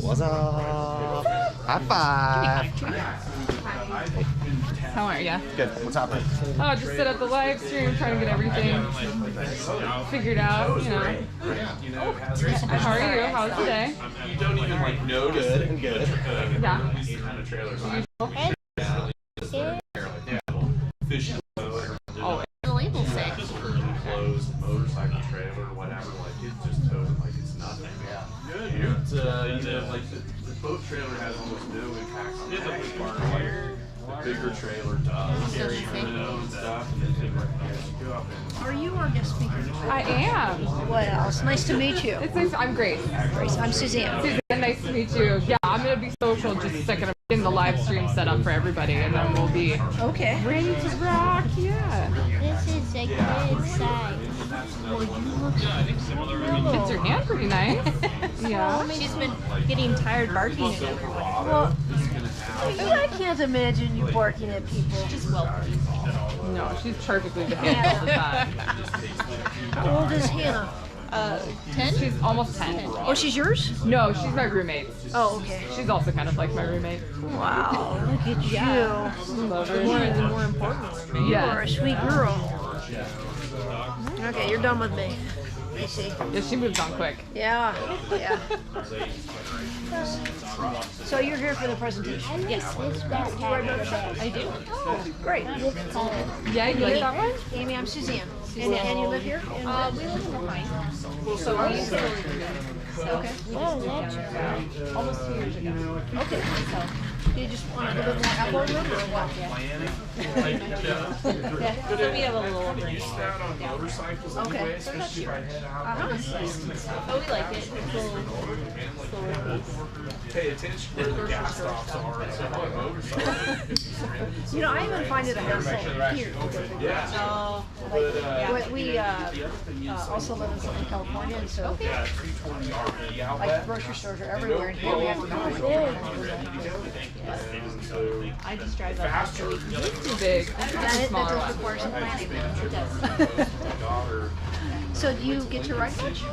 What's up? High five. How are ya? Good. What's happening? Oh, just set up the live stream, trying to get everything figured out, you know. How are you? How's the day? You don't even like notice Good and good. Yeah. Fishing Oh, The label say. clothes, motorcycle trailer, whatever. Like it's just towed like it's nothing. Yeah. Good. And, you know, like the boat trailer has almost no impact on the big part. Like the bigger trailer does. So you You think? know, and stuff. And then things like that. You go up and Are you our guest speaker? I am. Well, it's nice to meet you. It's nice. I'm Grace. Grace, I'm Suzanne. Suzanne, nice to meet you. Yeah, I'm gonna be social just a second. I'm getting the live stream set up for everybody, and then we'll be Okay. ready to rock. Yeah. This is a good side. Fits your hand pretty nice. Yeah. She's been getting tired barking at everyone. Well, I can't imagine you barking at people. Just well pleased. No, she's perfectly behaved all the time. How old is Hannah? 10? She's almost 10. Oh, she's yours? No, she's my roommate. Oh, okay. She's also kind of like my roommate. Wow, look at you. Love her. The more important one. You are a Yes. sweet girl. Okay, you're done with me. I see. Yeah, she moved on quick. Yeah, yeah. So you're here for the presentation? Yes. I do. Oh, great. Yeah, you like that one? Amy, I'm Suzanne. And you live here? We live in Ohio. So we used to Okay. almost 2 years ago. Okay. Do you just want a little bit more apple room or what? So we have a little over use that on motorcycles Okay. anyway, especially if I head out. But we like it. It's a little slower pace. Pay attention where the gas stops are. It's on a motorcycle. You know, I even find it a hassle here. Yeah. Oh, Like, we also live in Southern California, and so like grocery stores are everywhere, and here we have to go like I just drive up. It's too big. It's a that smaller does one. require some planning. It does. So do you get to ride much? Yes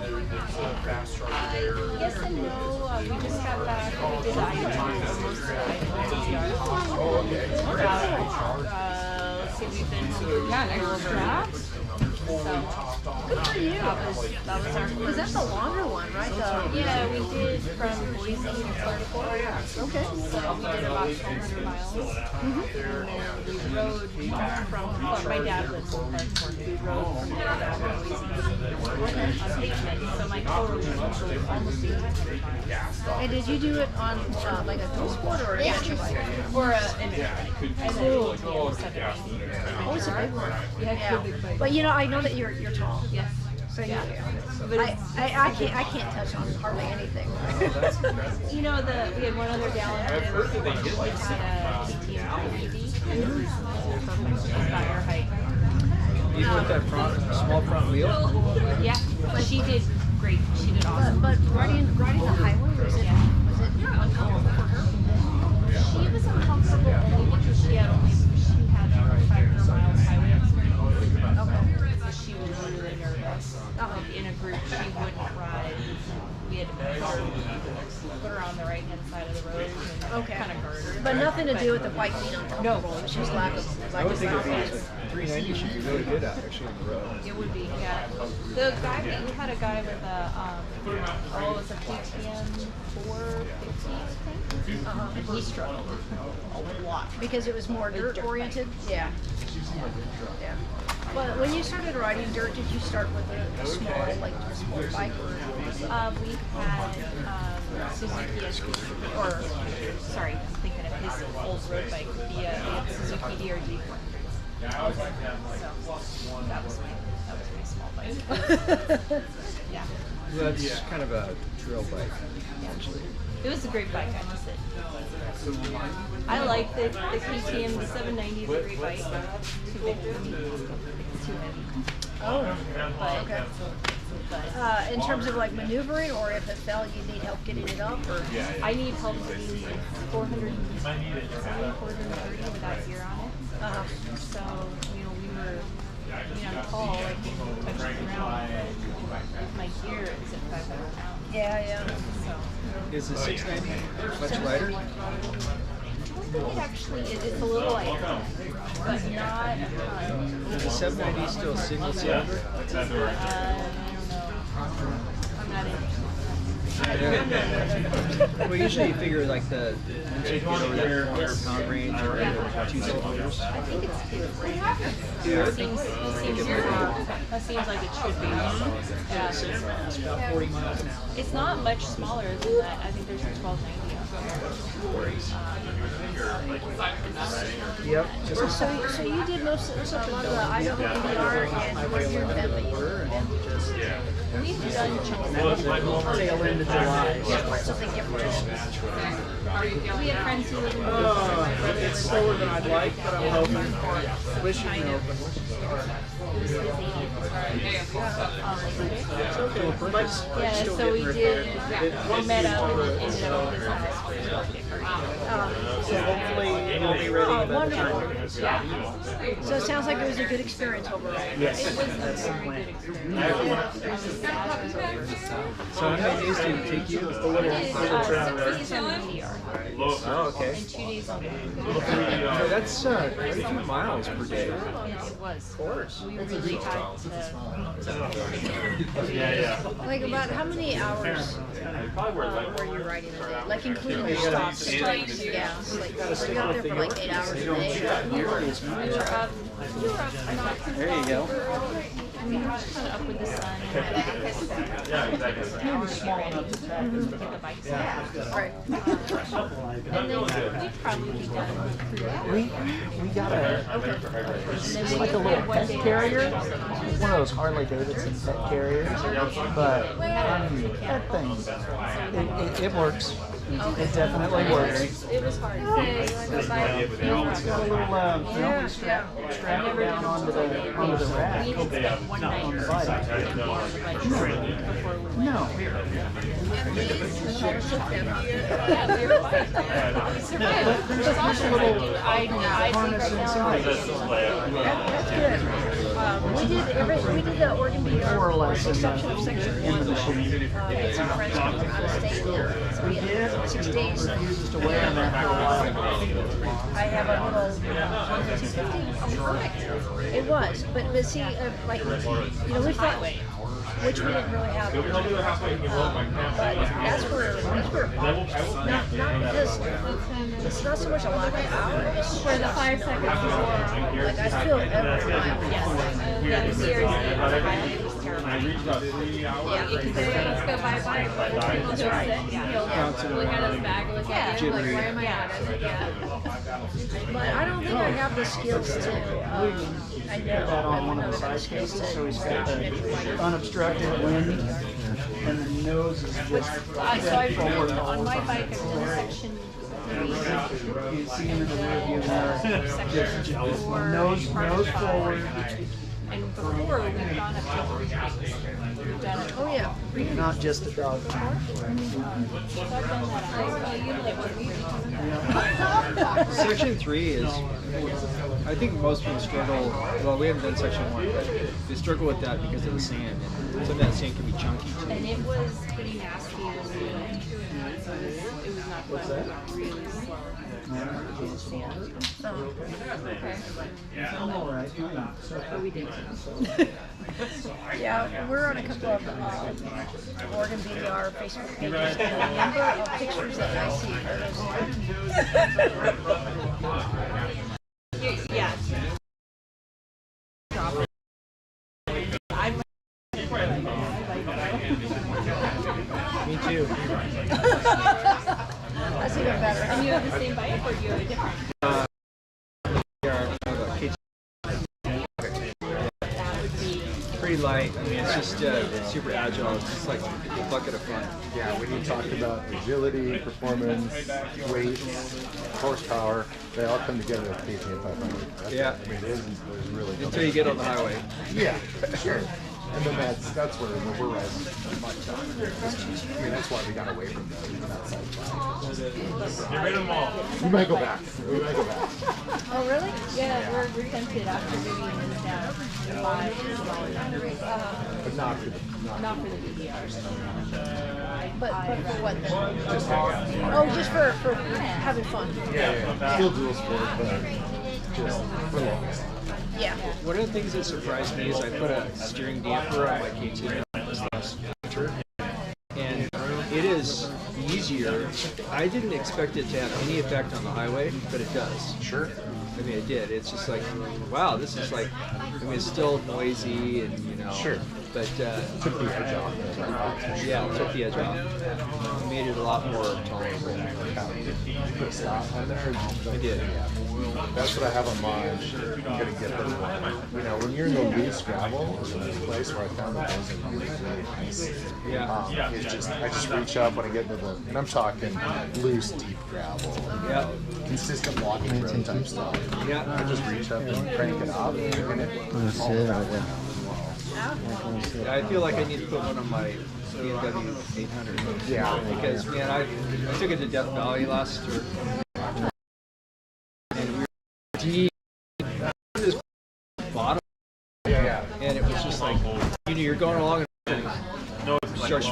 and no. We just got back. We did the item most of the let's see, we've been to Yeah, next strap. Good for you. that was our Because that's a longer one, right? yeah, we did from Boise to Florida. Okay. So we did about 1,200 miles. And then we rode from, well, my dad lives in California. We rode from there to Boise on pavement. So my total was almost 800 miles. And did you do it on like a dual sport or a natural bike? Or an cool. 790. Oh, it's a big one. Yeah, big bike. But you know, I know that you're tall. Yes. So Yeah. I can't touch on hardly anything. You know, we had one other gal in there. We had a KTM 3D. Perfect. She's about your height. Even with that small front wheel? Yeah, but she did great. She did awesome. But riding the highway was it uncomfortable for her? She was uncomfortable only because she had 500 miles highway experience. Okay. So she was really nervous. Like in a group, she wouldn't ride. We had to put her on the right hand side of the road and Okay. kind of guard her. But nothing to do with the bike being uncomfortable. It was just lack of I would think 390 should be really good out actually on the road. It would be, yeah. The guy, we had a guy with a, it was a KTM 450, I think. And he struggled a lot. because it was more dirt oriented. Yeah. Yeah. But when you started riding dirt, did you start with a small, like a sport bike, or? We had Suzuki SP, or sorry, I'm thinking of his old road bike, the Suzuki DRG 400. So that was my small bike. Yeah, Well, that's kind of a trail bike, essentially. it was a great bike. I miss it. I like the KTM. The 790 is a great bike. Too big for me. It's too heavy. Oh. But, Okay. but In terms of like maneuvering, or if it fell, you need help getting it up, or? I need help getting 430 without gear on it. Uh-huh. So, you know, we were mean, I'm tall, I can touch the ground, but my gear is at 500 pounds. Yeah. So. Is the 690 much lighter? I think it actually is. It's a little lighter, but not. Is the 790 still single cylinder? I don't know. I'm not interested. Well, usually you figure like the once you get over that 400 pound range or 2 cylinders. I think it's Yeah, That seems like it should be. Yeah. it's about 40 miles an hour. It's not much smaller than that. I think there's a 1290 out Yep. Just So you did most of a lot of the Idaho VR and where you're Bentley. We've done tail end of July. Something different. We have friends who live in It's slower than I'd like, but I'm hoping. Wishing me open. Yeah, so we did. We met up and ended up with his house. So hopefully you'll be ready by the time. So it sounds like it was a good experience overall. Yes. It was a very good experience. So how many days did it take you? It is 6 days on the VR Oh, okay. and 2 days on the So that's quite a few miles per day. It was. Of course. We really had to. Like about how many hours were you riding a day? Like including your stops. Yeah. Like were you out there for like 8 hours a day? We were up not too There you go. I mean, we're just kind of up with the sun. Small enough to get the bikes out. Right. And then we'd probably be done with 3 hours. We got It's like a little pet carrier, one of those Harley Davidson pet carriers, but that thing, it works. It definitely works. It was hard. It's got a little strap down onto the rack We had spent one night on the bike. before we went. No. Yeah, we were fine. We survived. There's also a little I think right now. That's good. We did the Oregon VR More or less in exception of section the 1. machine. Had some friends come from out of state. So we had 6 days. Uses to wear them after a while. I have a little 250. Perfect. It was, but see, like we thought, which we didn't really have. But that's where not just it's not so much a lot of hours. For the 5 seconds before. Like I feel every mile. Yes. Yeah, the series was terrifying. Yeah. Because they let us go bye-bye, but people just sit and look at his bag, look at him, like, why am I not in it yet? But I don't think I have the skills to. I know That on one I of the don't have the side skills cases, so he's got to. the unobstructed wind, and the nose is just So forward on all my the bike, I'm in section 3. You see him in the rear view mirror, just nose forward, And before, we've gone up to 3 bikes. We've done it. Oh yeah. not just a dog. So I've done that. Section 3 is, I think most people struggle, well we haven't done section 1, but they struggle with that because of the sand. And some of that sand can be chunky too. And it was pretty nasty when we went. It was not fun. It was really slow. Okay. All right. But we did. Yeah, we're on a couple of Oregon VR Facebook pages, and the number of pictures that I see are those. Yeah. Me too. That's even better. And you have the same bike or do you have a different? Pretty light. I mean, it's just super agile. It's just like a bucket of fun. Yeah, when you talked about agility, performance, weight, horsepower, they all come together with KTM 500. Yeah. I mean, it is really Until you get on the highway. Yeah, sure. And then that's where we're riding. I mean, that's why we got away from that side. Get rid of them all. We might go back. We might go back. Oh, really? Yeah, we're tempted after Vivian is down. But not for the Not for the VDRs. But for what then? Oh, just for having fun. Yeah. Still dual sport, but just for longest. Yeah. One of the things that surprised me is I put a steering damper on my K2 this last winter, and it is easier. I didn't expect it to have any effect on the highway, but it does. Sure. I mean, it did. It's just like, wow, this is like, I mean, it's still noisy and, you know. Sure. But, Took the edge off. yeah, it took the edge off. It made it a lot more tolerable. Put a stop on there. I did. That's what I have on mine. I'm gonna get them one. You know, when you're in the loose gravel, is another place where I found that those are really nice. Yeah. It's just I just reach up when I get into the, and I'm talking loose, deep gravel. Yeah. Consistent walking road type stuff. Yeah. I just reach up and crank it up, and Yeah, I feel like I need to put one on my BMW 800. Yeah. Because, man, I took it to Death Valley last year. And we were deep in this bottom. Yeah. And it was just like, you know, you're going along and start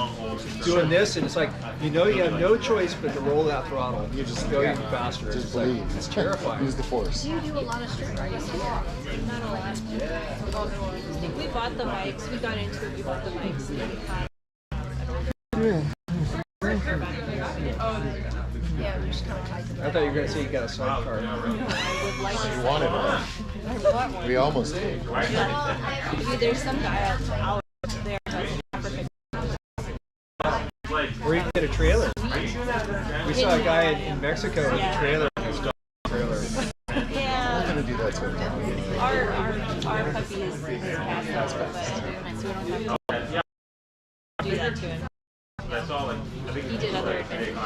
doing this, and it's like, you know, you have no choice but to roll that throttle. You just go even faster. Just It's like, believe. it's terrifying. Use the force. Do you do a lot of street riding? Not a lot. We bought the bikes. We got into it. We bought the bikes. Yeah, we're just kind of tied to I that. thought you were going to say you got a sidecar. I would like You to. wanted one. We almost did. Dude, there's some guy out there that's in Africa. Or you can get a trailer. We saw a guy in Mexico with a trailer in his dog trailer. I'm Yeah. gonna do that too. Our puppy is cast over, but so we don't have to do that to him. He did other adventures.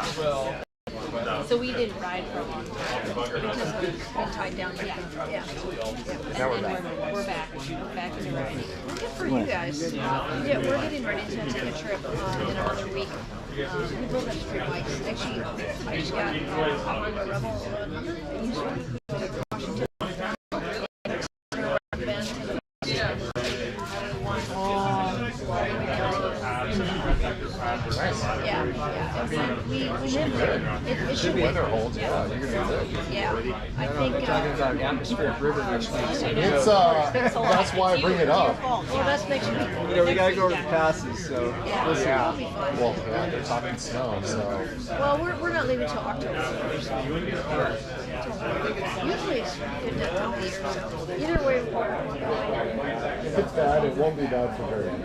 So we didn't ride for a long time because we've been tied down. Yeah. Now we're And back. then we're back. We're back into riding. Good for you guys. Yeah, we're getting ready to take a trip in another week. We both have street bikes. Actually, I just got on the Rebel 100. Used to Washington. Yeah. And we live there. It should be. Weather holds. Yeah, you're gonna be good. Yeah. I think. We're talking about atmospheric river next week. It's that's why I bring it up. Well, that's next week. You know, we gotta go over the passes, so we'll see. Yeah. Well, yeah, they're talking snow, so. Well, we're not leaving till October. Usually it's good to help here, so either way. If it's bad, it won't be bad for very long.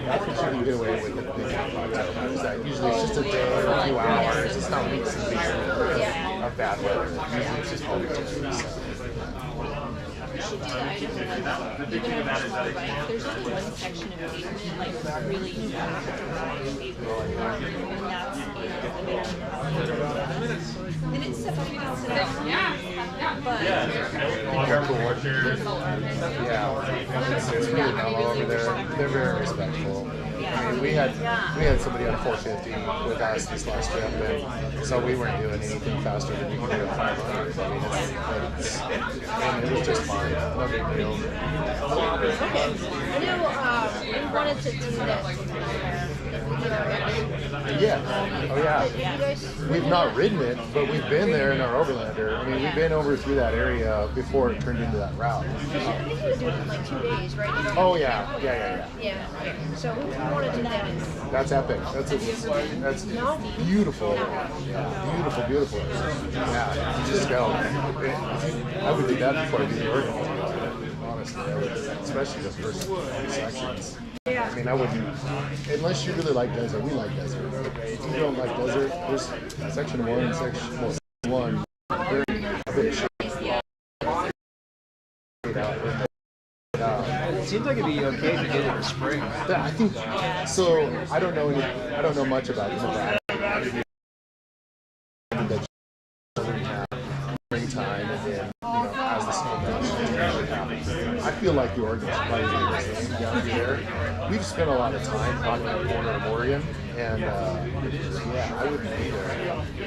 That's what you can get away with the big October. Is that usually it's just a day or a few hours. It's not weeks and weeks of bad weather. Usually it's just momentary. So. We should do the item like, even on a small bike, there's only one section of pavement, like really fast pavement, and that's in the middle. And it's supposed to be considered, but They're cool. Yeah, it's really mellow over there. They're very respectful. I mean, we had somebody on a 450 with us this last trip, and so we weren't doing anything faster than you could do at 500. I mean, and it was just fine. No big deal. Okay. I know we wanted to do that. Yeah. Oh yeah. You guys, We've not ridden it, but we've been there in our overlander. I mean, we've been over through that area before it turned into that route. I think you would do it in like 2 days, right? Oh yeah. Yeah. So we wanted to do that. That's epic. That's beautiful. Beautiful. Yeah, you just go. I would do that before I do the Oregon. Honestly, I would, especially the first few sections. I mean, I wouldn't, unless you really like desert. We like desert. If you don't like desert, there's section 1 and section 1. They're in a bit of shape. It seems like it'd be okay to get it in spring. Yeah, I think so. I don't know much about it. Springtime, and then as the snow melts, I feel like the Oregon's probably the same down there. We've spent a lot of time on the corner of Oregon, and yeah, I wouldn't be there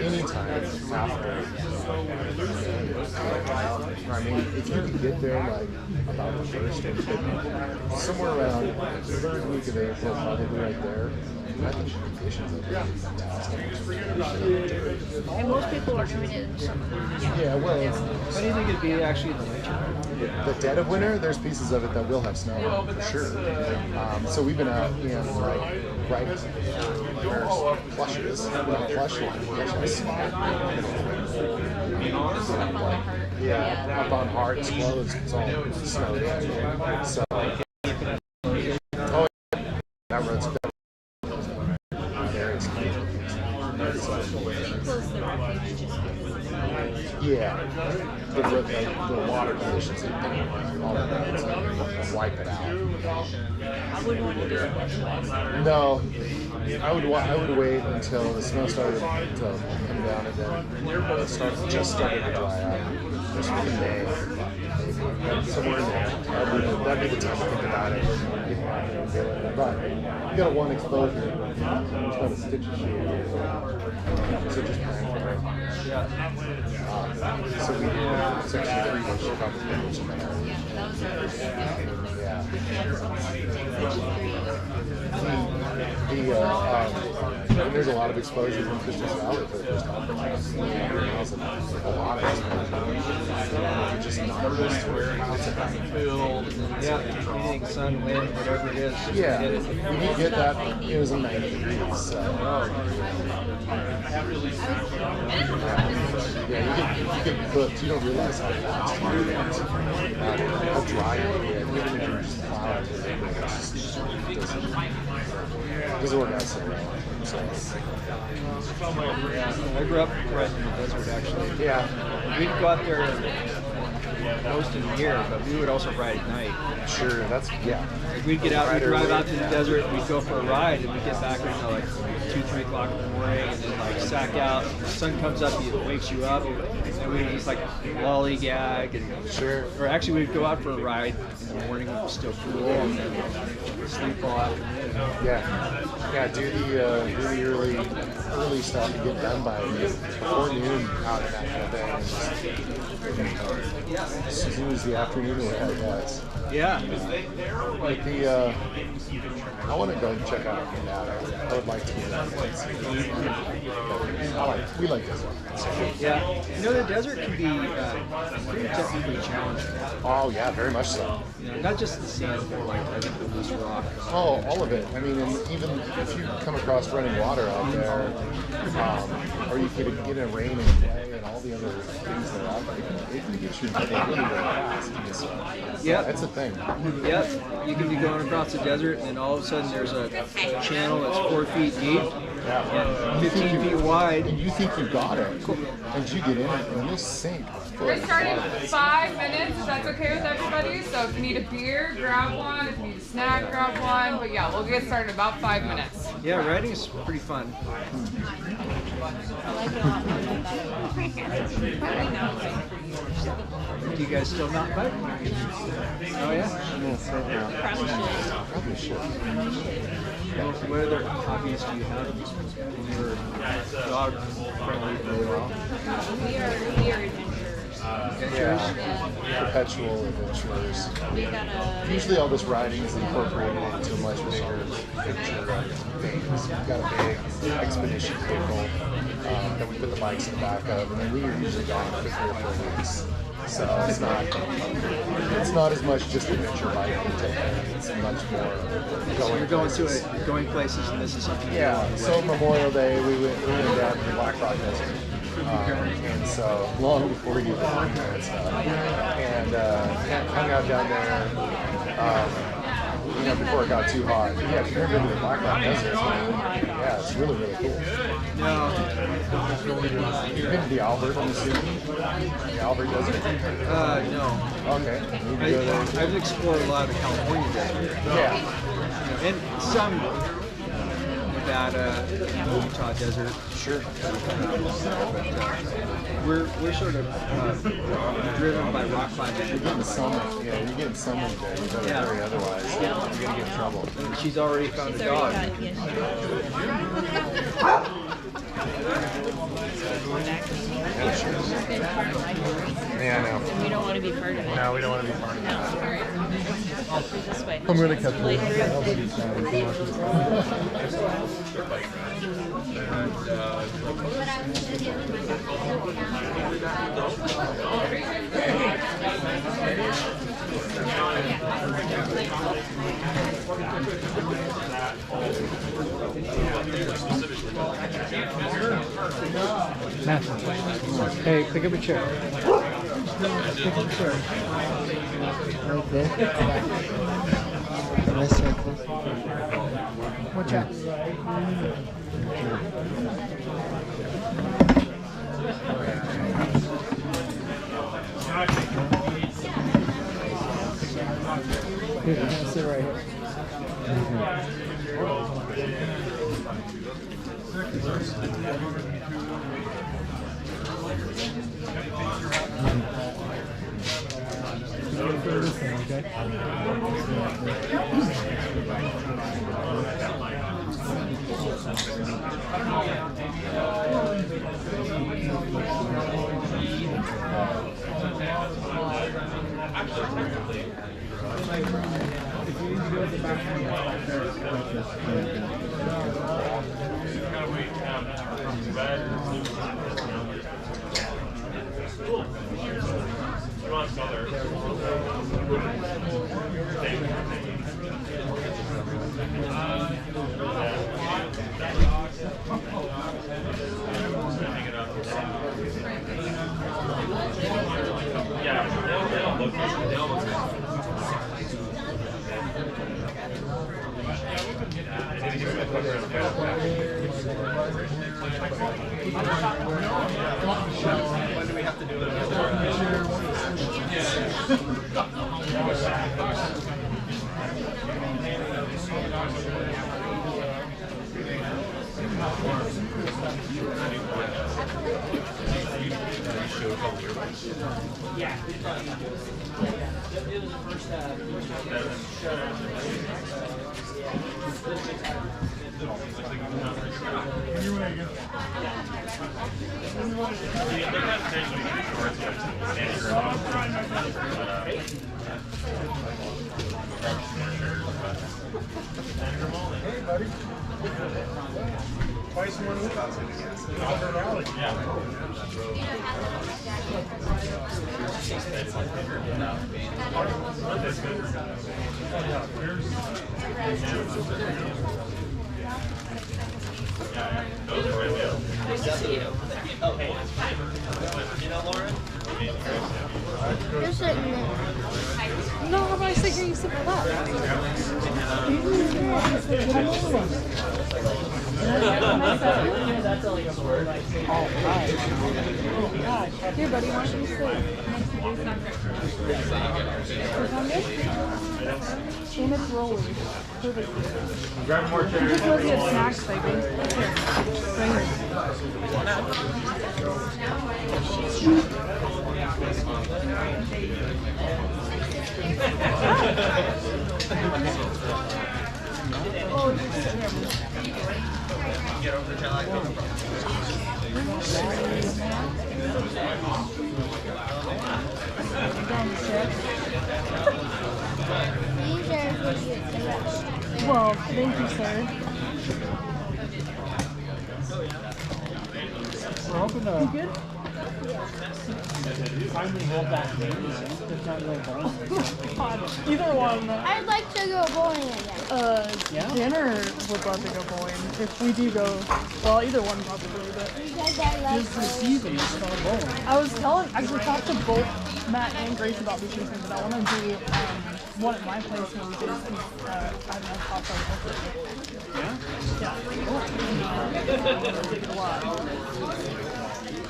anytime after. I mean, if you could get there like about the first or somewhere around the third week of April, probably right there. I think the conditions are fantastic. And most people are doing it in the summer. Yeah, well, What do you think it'd be actually in the winter? the dead of winter, there's pieces of it that will have snow for sure. So we've been out in like right plushes, plush has snow. Yeah, up on Hearts, closed, it's all snowed in. So, oh yeah, that road's very scary. Yeah, the water conditions all of that, so wipe it out. I wouldn't want to do it. No, I would wait until the snow started to come down and then just started to dry out. Just in May, maybe somewhere in there. That'd be the time to think about it. But you got a one exposure. It's got a stitch of shade. So just plan for it. So we section 3 was probably and there's a lot of exposure from Christmas Valley for the first time. A lot of exposure. You're just not used to it. It's a field. Yeah, anything, sun, wind, whatever it is. Just Yeah, hit it. when you get that, it was in 90 degrees. So. Yeah, you get cooked. You don't realize how fast you get. How dry you get. Even if you're just plowing, it doesn't work out so well. So. Yeah, I grew up right in the desert actually. Yeah. We'd go out there most of the year, but we would also ride at night. Sure, yeah. Like we'd get out, we'd drive out to the desert, we'd go for a ride, and we'd get back at like 2, 3 o'clock in the morning, and then like sack out. The sun comes up, it wakes you up, and we'd just like lollygag. And, sure. Or actually, we'd go out for a ride in the morning when it was still cool, and then sleep all afternoon. Yeah. Do the early stuff and get done by before noon out in that kind of thing. As soon as the afternoon will have guys. Yeah. Like I want to go and check out Nevada. I would like to do that. We like this one. Yeah. You know, the desert can be pretty technically challenging. Oh yeah, very much so. You know, not just the sand, but like I think the loose rock. Oh, all of it. I mean, and even if you come across running water out there, or you get in rain and clay and all the other things that are out there, it can get you really fast. Yeah, that's a thing. Yep, you can be going across the desert, and then all of a sudden there's a channel that's 4 feet deep and 15 feet wide. And you think you got it, and you get in it, and they sink. We're starting in 5 minutes, if that's okay with everybody. So if you need a beer, grab one. If you need a snack, grab one. But yeah, we'll get started in about 5 minutes. Yeah, riding is pretty fun. Do you guys still not bike? Oh yeah? Yes, right now. Probably should. What other hobbies do you have in your dog friendly for a while? We are adventurers. Yeah. Perpetual adventurers. We got Usually all this riding is incorporated into a much bigger picture of things. We've got a big expedition vehicle that we put the bikes in the back of, and then we are usually gone for 3 or 4 weeks. So it's not as much just adventure biking. It's much more You're going places, and this is something. Yeah. So Memorial Day, we went down to the Black Rock Desert. And so long before you and stuff, and hung out down there, before it got too hot. Yeah, if you've never been to the Black Rock Desert, yeah, it's really, really cool. No. You've been to the Albert, I'm assuming? The Albert Desert? No. Okay. You need to go there. I've explored a lot of the California desert. Yeah. And some Nevada, Utah desert. Sure. We're sort of driven by rock climbing. You're getting summoned. Yeah, you're getting summoned there. You better Yeah. hurry, otherwise you're gonna get in trouble. She's already found a dog. Yeah, I know. We don't want to be part of it. No, we don't want to be part of that. This way. I'm gonna catch Play it. Hey, pick up a chair. Pick up a chair. Right there. Nice circle. Watch out. Here, you can sit right here. When do we have to do Hey, buddy. Twice in 1 week. Albert Valley. You're sitting there. No, how about I sit here? You sit flat. Here, buddy, why don't you sit? And it's rolling. Perfect. Grab more chairs. Just look at snacks, baby. Right Get over the jet lag. Well, thank you, sir. We're hoping to Good? finally hold that game. If not go bowling. Either one. I'd like to go bowling again. Yeah? Tanner would love to go bowling if we do go. Well, either one probably, but Because I like It's the season. It's not bowling. I was actually talked to both Matt and Grace about this weekend, but I want to do one at my place when we do. I don't know how far Yeah? Yeah. A lot.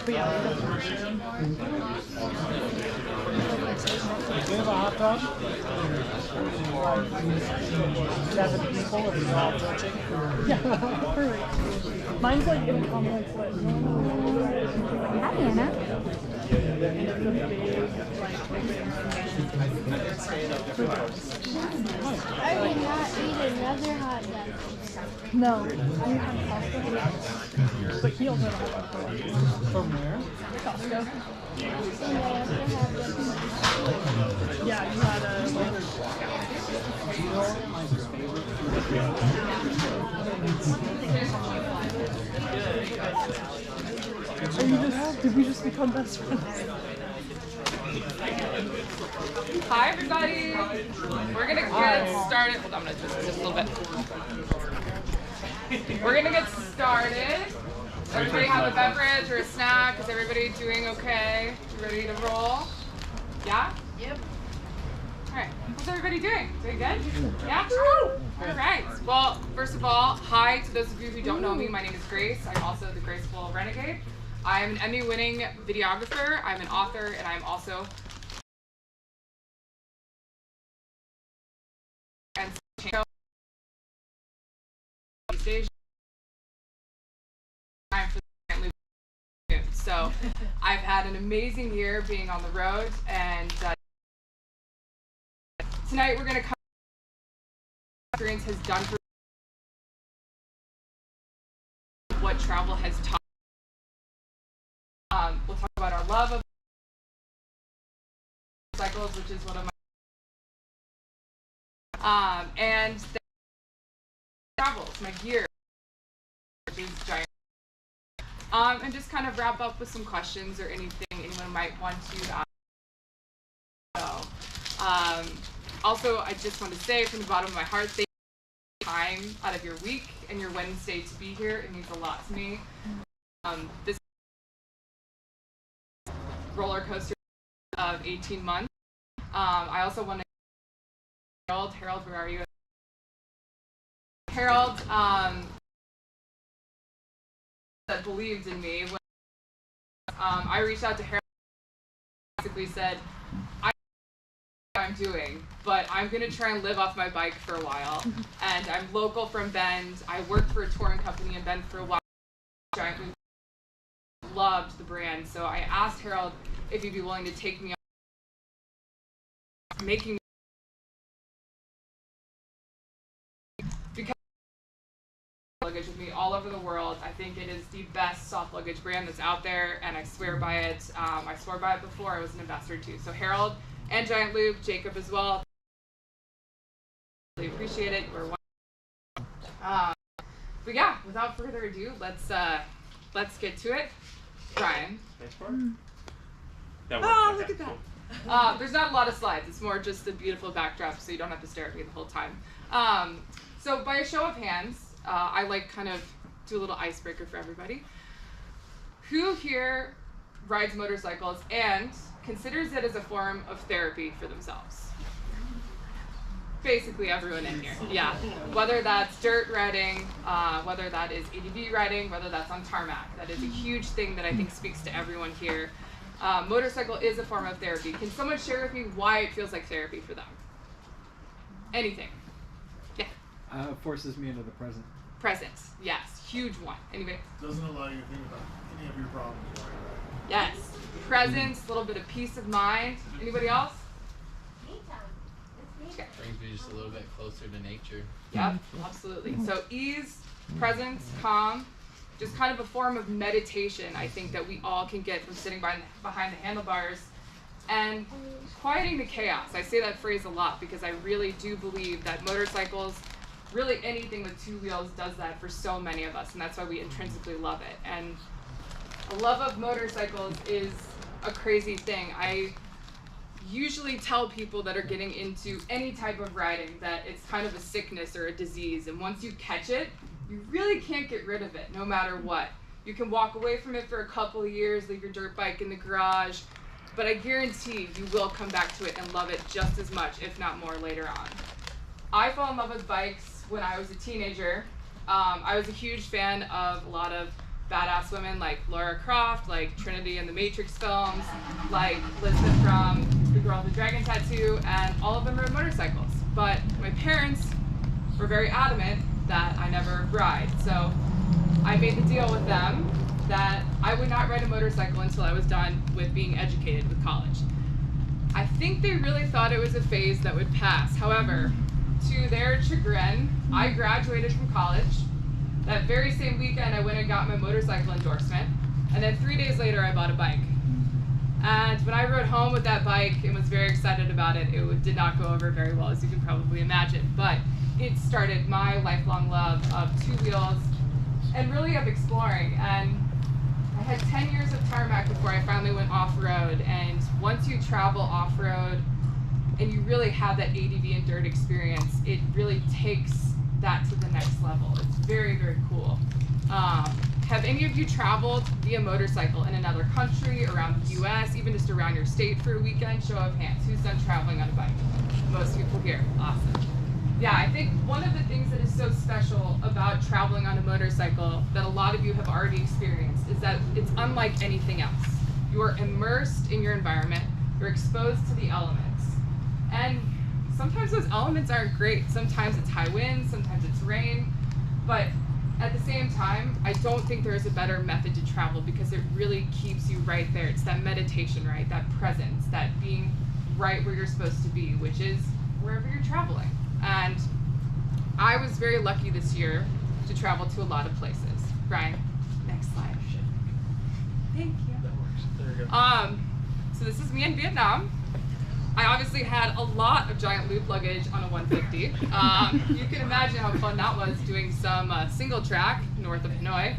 But yeah, we have a hot tub? Like 7 people if you're all touching. Yeah, perfect. Mine's like in a complex way. Hi, Anna. I would not eat another hot dog. No, I had Costco. But he also had a hot dog. From where? Costco. And I also have Yeah, you had a. Did we just become best friends? Hi, everybody. We're gonna get started. Hold on, I'm gonna twist this just a little bit. We're gonna get started. Everybody have a beverage or a snack? Is everybody doing okay? You ready to roll? Yeah? Yep. All right. How's everybody doing? Doing good? Yeah? All right. Well, first of all, hi to those of you who don't know me. My name is Grace. I'm also the Graceful Renegade. I'm an Emmy winning videographer. I'm an author, and I'm also and stage. So I've had an amazing year being on the road, and tonight we're going to cover what experience has done for what travel has taught. We'll talk about our love of cycles, which is one of my and the travels, my gear, which is giant. And just kind of wrap up with some questions or anything anyone might want to ask. Also, I just want to say from the bottom of my heart, thank you for time out of your week and your Wednesday to be here. It means a lot to me. This roller coaster of 18 months. I also want to Harold, where are you? Harold, that believed in me. When I reached out to Harold, basically said, I don't know what I'm doing, but I'm going to try and live off my bike for a while. And I'm local from Bend. I worked for a touring company in Bend for a while. I loved the brand, so I asked Harold if he'd be willing to take me on making luggage with me all over the world. I think it is the best soft luggage brand that's out there, and I swear by it. I swore by it before I was an ambassador too. So Harold and Giant Loop, Jacob as well. Really appreciate it. We're but yeah, without further ado, let's get to it. Brian. Oh, look at that. There's not a lot of slides. It's more just the beautiful backdrop, so you don't have to stare at me the whole time. So by a show of hands, I like kind of do a little icebreaker for everybody. Who here rides motorcycles and considers it as a form of therapy for themselves? Basically everyone in here, yeah. Whether that's dirt riding, whether that is ADV riding, whether that's on tarmac. That is a huge thing that I think speaks to everyone here. Motorcycle is a form of therapy. Can someone share with me why it feels like therapy for them? Anything? Yeah. Forces me into the present. Present, yes, huge one. Anybody? Doesn't allow you to think about any of your problems. Yes. Presence, a little bit of peace of mind. Anybody else? Okay. Brings me just a little bit closer to nature. Yep, absolutely. So ease, presence, calm, just kind of a form of meditation, I think, that we all can get from sitting behind the handlebars and quieting the chaos. I say that phrase a lot because I really do believe that motorcycles, really anything with two wheels, does that for so many of us, and that's why we intrinsically love it. And a love of motorcycles is a crazy thing. I usually tell people that are getting into any type of riding that it's kind of a sickness or a disease, and once you catch it, you really can't get rid of it no matter what. You can walk away from it for a couple of years, leave your dirt bike in the garage, but I guarantee you will come back to it and love it just as much, if not more, later on. I fell in love with bikes when I was a teenager. I was a huge fan of a lot of badass women like Lara Croft, like Trinity in the Matrix films, like Elizabeth from the the girl with the dragon tattoo, and all of them rode motorcycles. But my parents were very adamant that I never ride. So I made the deal with them that I would not ride a motorcycle until I was done with being educated with college. I think they really thought it was a phase that would pass. However, to their chagrin, I graduated from college. That very same weekend, I went and got my motorcycle endorsement. And then 3 days later, I bought a bike. And when I rode home with that bike and was very excited about it, it did not go over very well, as you can probably imagine. But it started my lifelong love of two wheels and really of exploring. And I had 10 years of tarmac before I finally went off-road. And once you travel off-road and you really have that ADV and dirt experience, it really takes that to the next level. It's very, very cool. Have any of you traveled via motorcycle in another country, around the US, even just around your state for a weekend? Show of hands. Who's done traveling on a bike? Most people here. Awesome. Yeah, I think one of the things that is so special about traveling on a motorcycle that a lot of you have already experienced is that it's unlike anything else. You're immersed in your environment. You're exposed to the elements. And sometimes those elements aren't great. Sometimes it's high winds, sometimes it's rain. But at the same time, I don't think there is a better method to travel because it really keeps you right there. It's that meditation, right? That presence, that being right where you're supposed to be, which is wherever you're traveling. And I was very lucky this year to travel to a lot of places. Brian, next slide. Thank you. That works. There we go. So this is me in Vietnam. I obviously had a lot of giant loop luggage on a 150. You can imagine how fun that was doing some single track north of Hanoi.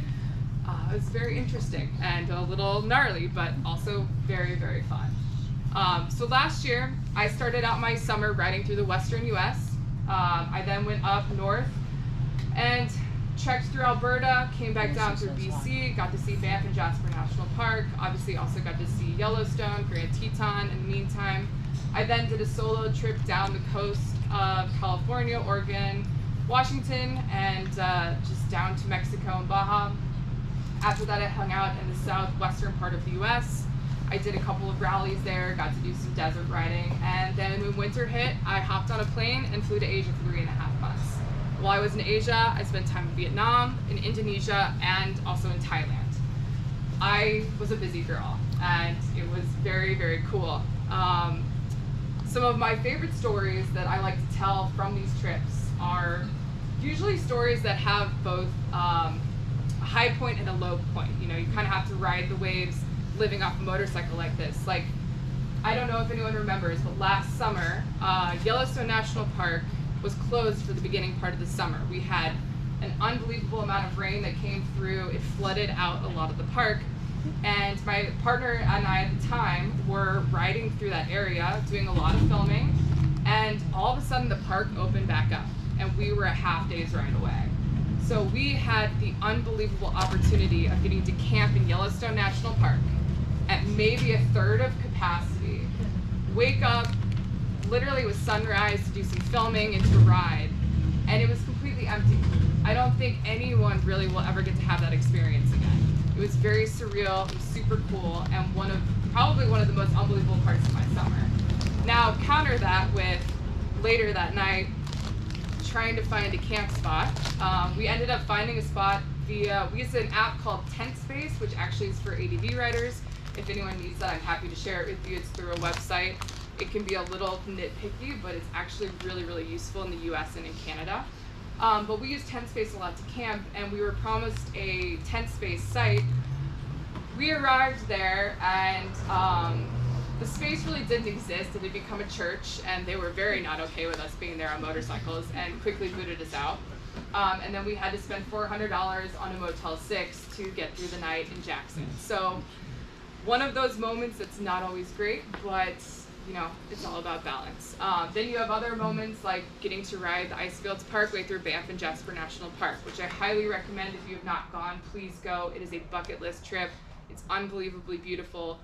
It was very interesting and a little gnarly, but also very, very fun. So last year, I started out my summer riding through the western US. I then went up north and trekked through Alberta, came back down through BC, got to see Banff and Jasper National Park, obviously also got to see Yellowstone, Grand Teton in the meantime. I then did a solo trip down the coast of California, Oregon, Washington, and just down to Mexico and Baja. After that, I hung out in the southwestern part of the US. I did a couple of rallies there, got to do some desert riding, and then when winter hit, I hopped on a plane and flew to Asia for 3.5 months. While I was in Asia, I spent time in Vietnam, in Indonesia, and also in Thailand. I was a busy girl, and it was very, very cool. Some of my favorite stories that I like to tell from these trips are usually stories that have both a high point and a low point. You know, you kind of have to ride the waves living off a motorcycle like this. Like, I don't know if anyone remembers, but last summer, Yellowstone National Park was closed for the beginning part of the summer. We had an unbelievable amount of rain that came through. It flooded out a lot of the park. And my partner and I at the time were riding through that area, doing a lot of filming, and all of a sudden the park opened back up, and we were a half day's ride away. So we had the unbelievable opportunity of getting to camp in Yellowstone National Park at maybe 1/3 of capacity, wake up, literally with sunrise to do some filming and to ride, and it was completely empty. I don't think anyone really will ever get to have that experience again. It was very surreal, it was super cool, and probably one of the most unbelievable parts of my summer. Now counter that with later that night trying to find a camp spot. We ended up finding a spot we used an app called Tent Space, which actually is for ADV riders. If anyone needs that, I'm happy to share it with you. It's through a website. It can be a little nitpicky, but it's actually really, really useful in the US and in Canada. But we use Tent Space a lot to camp, and we were promised a Tent Space site. We arrived there, and the space really didn't exist. It had become a church, and they were very not okay with us being there on motorcycles and quickly booted us out. And then we had to spend $400 on a Motel 6 to get through the night in Jackson. So one of those moments that's not always great, but you know, it's all about balance. Then you have other moments like getting to ride the Icefields Parkway through Banff and Jasper National Park, which I highly recommend. If you have not gone, please go. It is a bucket list trip. It's unbelievably beautiful.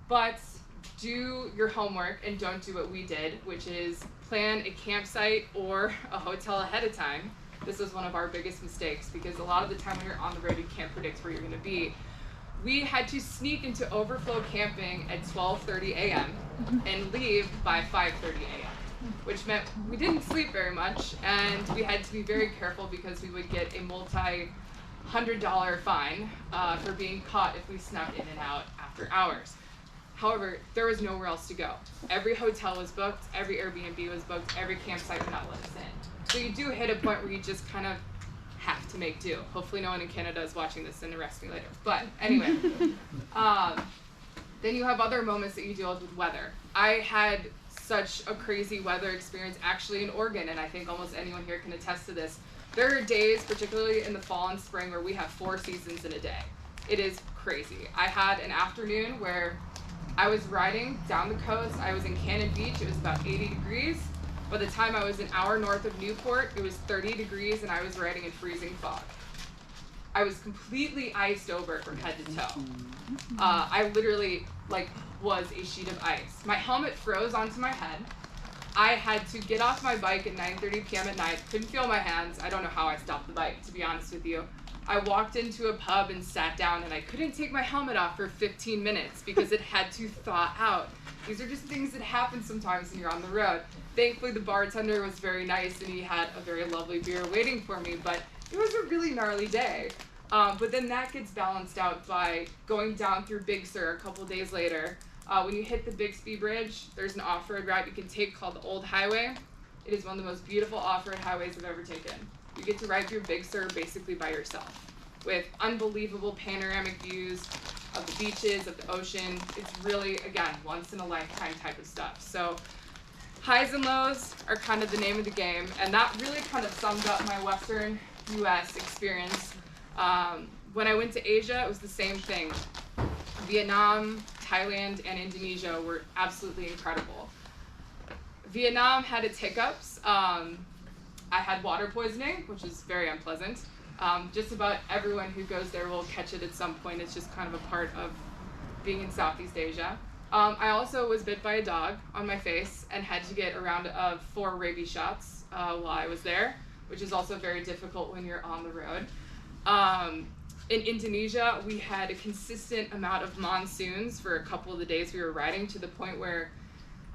But do your homework and don't do what we did, which is plan a campsite or a hotel ahead of time. This was one of our biggest mistakes because a lot of the time when you're on the road, you can't predict where you're going to be. we had to sneak into overflow camping at 12:30 a.m. and leave by 5:30 a.m., which meant we didn't sleep very much, and we had to be very careful because we would get a multi-$100 fine for being caught if we snuck in and out after hours. However, there was nowhere else to go. Every hotel was booked, every Airbnb was booked, every campsite would not let us in. So you do hit a point where you just kind of have to make do. Hopefully no one in Canada is watching this and arrest me later. But anyway, then you have other moments that you deal with weather. I had such a crazy weather experience actually in Oregon, and I think almost anyone here can attest to this. There are days, particularly in the fall and spring, where we have 4 seasons in a day. It is crazy. I had an afternoon where I was riding down the coast. I was in Cannon Beach. It was about 80 degrees. By the time I was an hour north of Newport, it was 30 degrees and I was riding in freezing fog. I was completely iced over from head to toe. I literally was a sheet of ice. My helmet froze onto my head. I had to get off my bike at 9:30 p.m. at night. Couldn't feel my hands. I don't know how I stopped the bike, to be honest with you. I walked into a pub and sat down, and I couldn't take my helmet off for 15 minutes because it had to thaw out. These are just things that happen sometimes when you're on the road. Thankfully, the bartender was very nice, and he had a very lovely beer waiting for me, but it was a really gnarly day. But then that gets balanced out by going down through Big Sur a couple days later. When you hit the Bixby Bridge, there's an off-road route you can take called the Old Highway. It is one of the most beautiful off-road highways I've ever taken. You get to ride through Big Sur basically by yourself, with unbelievable panoramic views of the beaches, of the ocean. It's really, again, once in a lifetime type of stuff. So highs and lows are kind of the name of the game, and that really kind of summed up my Western US experience. When I went to Asia, it was the same thing. Vietnam, Thailand, and Indonesia were absolutely incredible. Vietnam had its hiccups. I had water poisoning, which is very unpleasant. Just about everyone who goes there will catch it at some point. It's just kind of a part of being in Southeast Asia. I also was bit by a dog on my face and had to get a round of 4 rabies shots while I was there, which is also very difficult when you're on the road. In Indonesia, we had a consistent amount of monsoons for a couple of the days we were riding, to the point where,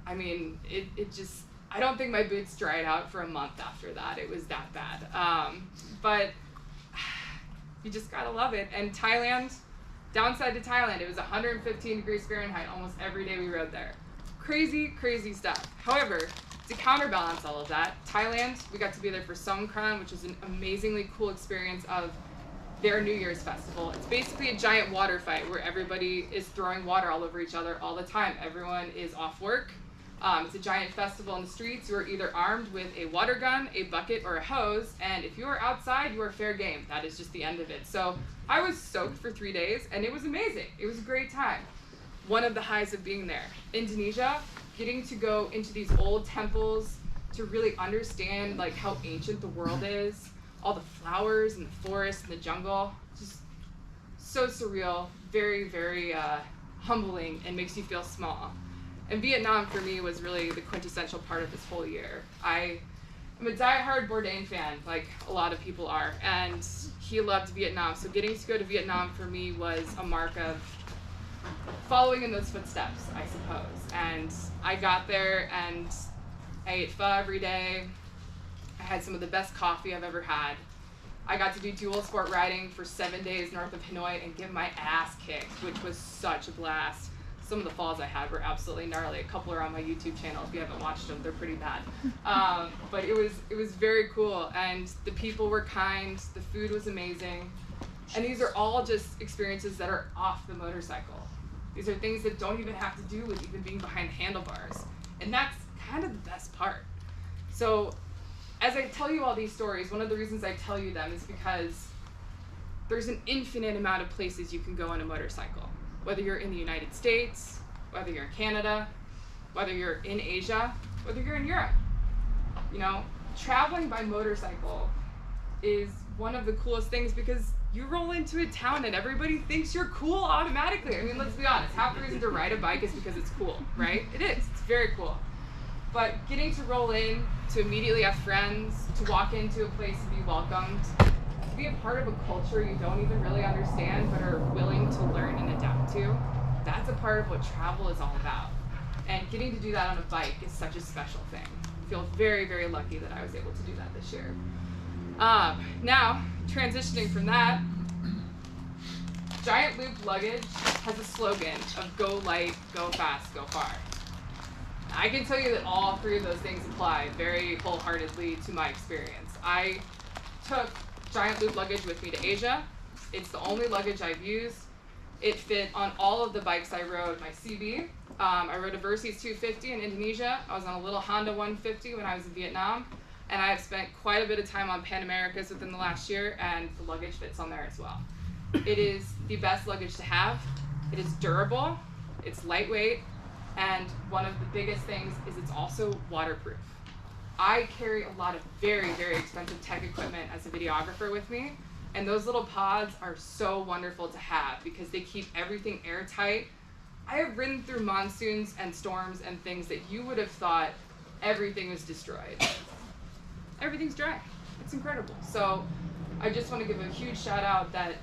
I mean, it just, I don't think my boots dried out for a month after that. It was that bad. But you just gotta love it. And Thailand, downside to Thailand, it was 115 degrees Fahrenheit almost every day we rode there. Crazy, crazy stuff. However, to counterbalance all of that, Thailand, we got to be there for Songkran, which is an amazingly cool experience of their New Year's festival. It's basically a giant water fight where everybody is throwing water all over each other all the time. Everyone is off work. It's a giant festival in the streets. You are either armed with a water gun, a bucket, or a hose, and if you are outside, you are fair game. That is just the end of it. So I was soaked for 3 days, and it was amazing. It was a great time. One of the highs of being there. Indonesia, getting to go into these old temples to really understand how ancient the world is, all the flowers and the forest and the jungle, just so surreal, very, very humbling, and makes you feel small. And Vietnam, for me, was really the quintessential part of this whole year. I'm a diehard Bourdain fan, like a lot of people are, and he loved Vietnam. So getting to go to Vietnam for me was a mark of following in those footsteps, I suppose. And I got there and I ate pho every day. I had some of the best coffee I've ever had. I got to do dual sport riding for 7 days north of Hanoi and get my ass kicked, which was such a blast. Some of the falls I had were absolutely gnarly. A couple are on my YouTube channel. If you haven't watched them, they're pretty bad. But it was very cool, and the people were kind. The food was amazing, and these are all just experiences that are off the motorcycle. These are things that don't even have to do with even being behind handlebars, and that's kind of the best part. So, as I tell you all these stories, one of the reasons I tell you them is because there's an infinite amount of places you can go on a motorcycle. Whether you're in the United States, whether you're in Canada, whether you're in Asia, whether you're in Europe. You know, traveling by motorcycle is one of the coolest things because you roll into a town and everybody thinks you're cool automatically. I mean, let's be honest, half the reason to ride a bike is because it's cool, right? It is, it's very cool. But getting to roll in, to immediately have friends, to walk into a place and be welcomed, be a part of a culture you don't even really understand but are willing to learn and adapt to, that's a part of what travel is all about. And getting to do that on a bike is such a special thing. I feel very, very lucky that I was able to do that this year. Now, transitioning from that, Giant Loop Luggage has a slogan of go light, go fast, go far. I can tell you that all three of those things apply very wholeheartedly to my experience. I took Giant Loop Luggage with me to Asia. It's the only luggage I've used. It fit on all of the bikes I rode. My CB, I rode a Versys 250 in Indonesia. I was on a little Honda 150 when I was in Vietnam. And I have spent quite a bit of time on Pan Americas within the last year, and the luggage fits on there as well. It is the best luggage to have. It is durable, it's lightweight, and one of the biggest things is it's also waterproof. I carry a lot of very, very expensive tech equipment as a videographer with me, and those little pods are so wonderful to have because they keep everything airtight. I have ridden through monsoons and storms and things that you would have thought everything was destroyed. Everything's dry. It's incredible. So I just want to give a huge shout out that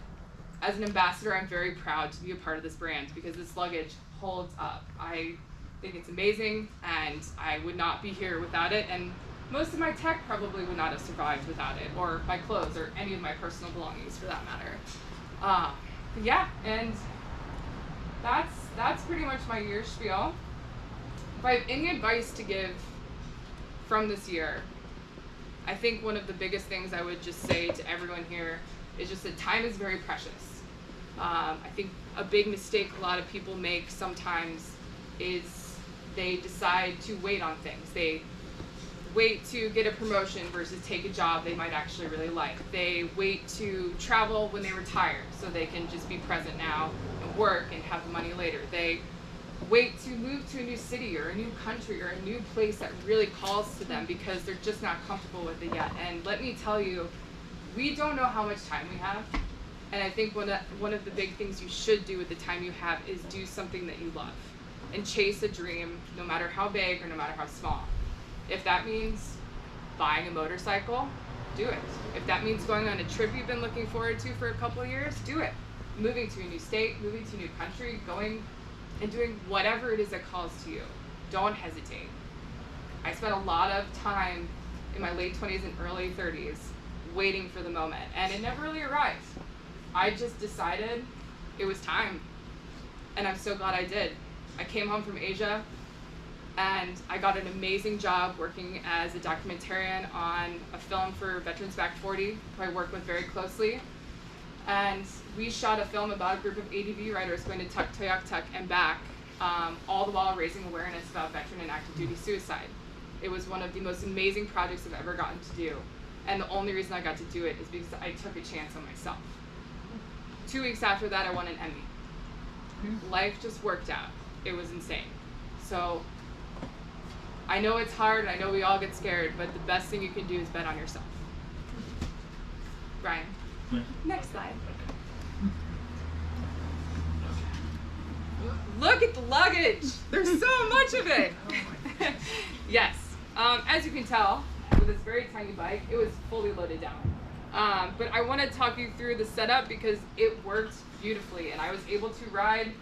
as an ambassador, I'm very proud to be a part of this brand because this luggage holds up. I think it's amazing, and I would not be here without it, and most of my tech probably would not have survived without it, or my clothes, or any of my personal belongings for that matter. But yeah, and that's pretty much my year spiel. If I have any advice to give from this year, I think one of the biggest things I would just say to everyone here is just that time is very precious. I think a big mistake a lot of people make sometimes is they decide to wait on things. They wait to get a promotion versus take a job they might actually really like. They wait to travel when they retire so they can just be present now and work and have the money later. They wait to move to a new city or a new country or a new place that really calls to them because they're just not comfortable with it yet. And let me tell you, we don't know how much time we have. And I think one of the big things you should do with the time you have is do something that you love and chase a dream, no matter how big or no matter how small. If that means buying a motorcycle, do it. If that means going on a trip you've been looking forward to for a couple of years, do it. Moving to a new state, moving to a new country, going and doing whatever it is that calls to you. Don't hesitate. I spent a lot of time in my late 20s and early 30s waiting for the moment, and it never really arrived. I just decided it was time, and I'm so glad I did. I came home from Asia, and I got an amazing job working as a documentarian on a film for Veterans Back 40, who I work with very closely. And we shot a film about a group of ADV riders going to Tuktoyaktuk and back, all the while raising awareness about veteran and active duty suicide. It was one of the most amazing projects I've ever gotten to do. And the only reason I got to do it is because I took a chance on myself. 2 weeks after that, I won an Emmy. Life just worked out. It was insane. So I know it's hard, and I know we all get scared, but the best thing you can do is bet on yourself. Brian. Next slide. Look at the luggage. There's so much of it. Yes. As you can tell, with this very tiny bike, it was fully loaded down. But I want to talk you through the setup because it worked beautifully, and I was able to ride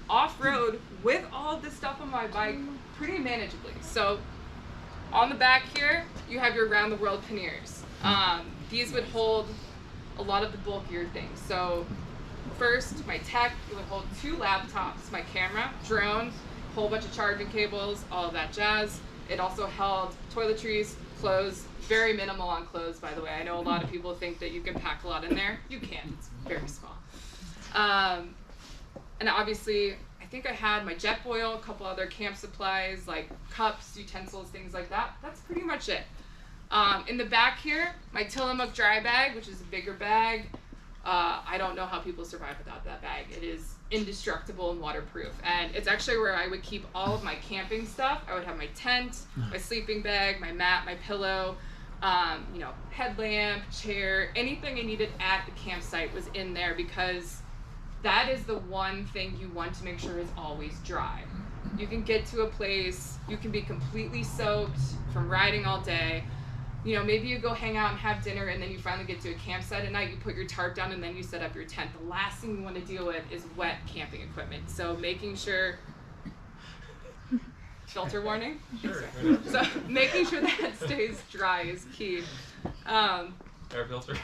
off-road with all of this stuff on my bike pretty manageably. So on the back here, you have your round the world panniers. These would hold a lot of the bulkier things. So first, my tech, it would hold 2 laptops, my camera, drone, a whole bunch of charging cables, all of that jazz. It also held toiletries, clothes, very minimal on clothes, by the way. I know a lot of people think that you can pack a lot in there. You can, it's very small. And obviously, I think I had my jet boil, a couple other camp supplies, like cups, utensils, things like that. That's pretty much it. In the back here, my Tillamook dry bag, which is a bigger bag. I don't know how people survive without that bag. It is indestructible and waterproof. And it's actually where I would keep all of my camping stuff. I would have my tent, my sleeping bag, my mat, my pillow, headlamp, chair, anything I needed at the campsite was in there because that is the one thing you want to make sure is always dry. You can get to a place, you can be completely soaked from riding all day, You know, maybe you go hang out and have dinner, and then you finally get to a campsite at night, you put your tarp down, and then you set up your tent. The last thing you want to deal with is wet camping equipment. So making sure, filter warning? Sure. So making sure that stays dry is key. Air filter.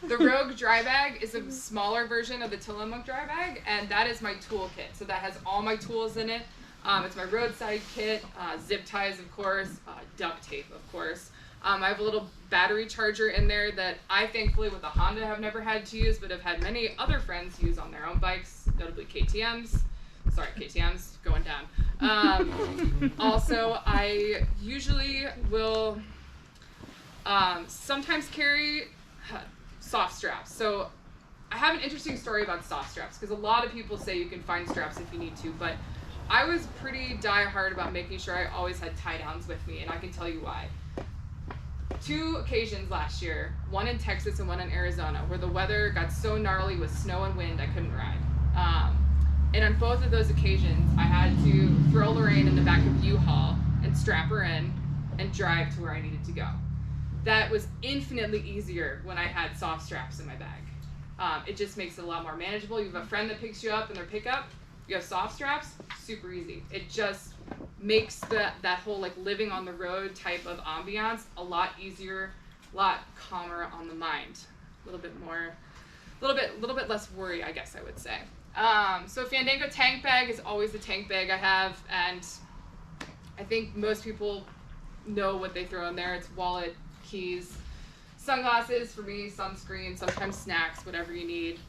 The Rogue dry bag is a smaller version of the Tillamook dry bag, and that is my toolkit. So that has all my tools in it. It's my roadside kit, zip ties, of course, duct tape, of course. I have a little battery charger in there that I thankfully with a Honda have never had to use, but have had many other friends use on their own bikes, notably KTMs. Sorry, KTMs, going down. Also, I usually will sometimes carry soft straps. So I have an interesting story about soft straps, because a lot of people say you can find straps if you need to, but I was pretty die-hard about making sure I always had tie-downs with me, and I can tell you why. 2 occasions last year, one in Texas and one in Arizona, where the weather got so gnarly with snow and wind I couldn't ride. And on both of those occasions, I had to throw Lorraine in the back of U-Haul and strap her in and drive to where I needed to go. That was infinitely easier when I had soft straps in my bag. It just makes it a lot more manageable. You have a friend that picks you up in their pickup, you have soft straps, super easy. It just makes that whole like living on the road type of ambiance a lot easier, a lot calmer on the mind. A little bit less worry, I guess I would say. So Fandango tank bag is always the tank bag I have, and I think most people know what they throw in there. It's wallet, keys, sunglasses, for me, sunscreen, sometimes snacks, whatever you need.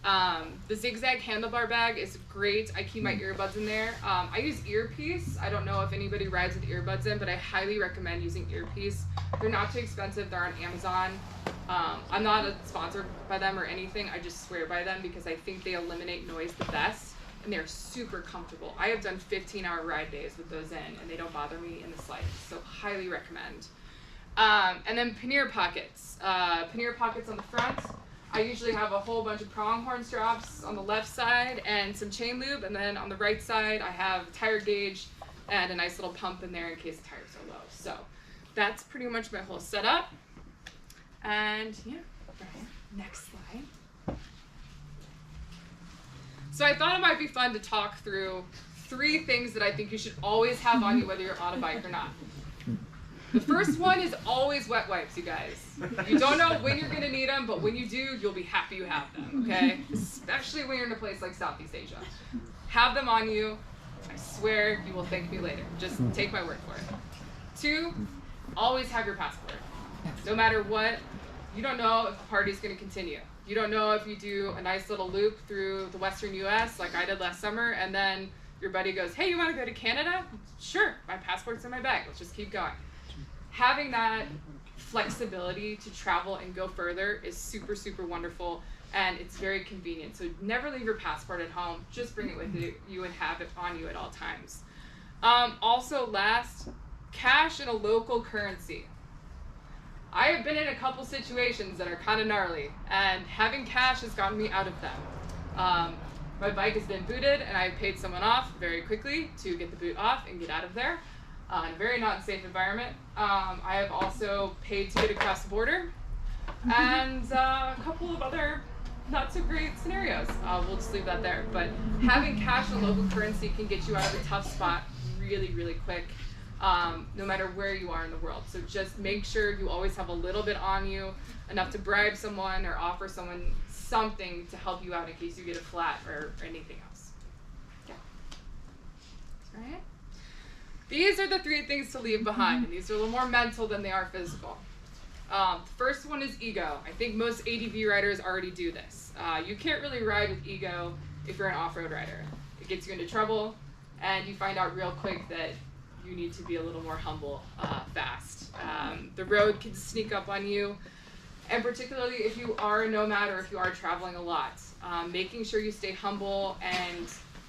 The zigzag handlebar bag is great. I keep my earbuds in there. I use earpiece. I don't know if anybody rides with earbuds in, but I highly recommend using earpiece. They're not too expensive. They're on Amazon. I'm not sponsored by them or anything. I just swear by them because I think they eliminate noise the best, and they're super comfortable. I have done 15-hour ride days with those in, and they don't bother me in the slightest, so highly recommend. And then pannier pockets. Pannier pockets on the front. I usually have a whole bunch of pronghorn straps on the left side and some chain lube, and then on the right side I have a tire gauge and a nice little pump in there in case the tires are low. So that's pretty much my whole setup. And yeah, next slide. So I thought it might be fun to talk through 3 things that I think you should always have on you whether you're on a bike or not. The first one is always wet wipes, you guys. You don't know when you're gonna need them, but when you do, you'll be happy you have them, okay? Especially when you're in a place like Southeast Asia. Have them on you. I swear you will thank me later. Just take my word for it. 2, always have your passport. No matter what, you don't know if the party's gonna continue. You don't know if you do a nice little loop through the Western US like I did last summer, and then your buddy goes, hey, you wanna go to Canada? Sure, my passport's in my bag, let's just keep going. Having that flexibility to travel and go further is super, super wonderful, and it's very convenient. So never leave your passport at home. Just bring it with you and have it on you at all times. Also, last, cash in a local currency. I have been in a couple situations that are kind of gnarly, and having cash has gotten me out of them. My bike has been booted, and I've paid someone off very quickly to get the boot off and get out of there. In a very not safe environment. I have also paid to get across the border, and a couple of other not so great scenarios. We'll just leave that there. But having cash in local currency can get you out of a tough spot really, really quick, no matter where you are in the world. So just make sure you always have a little bit on you, enough to bribe someone or offer someone something to help you out in case you get a flat or anything else. Yeah. All right. These are the 3 things to leave behind, and these are a little more mental than they are physical. The first one is ego. I think most ADV riders already do this. You can't really ride with ego if you're an off-road rider. It gets you into trouble, and you find out real quick that you need to be a little more humble fast. The road can sneak up on you, and particularly if you are a nomad or if you are traveling a lot. Making sure you stay humble and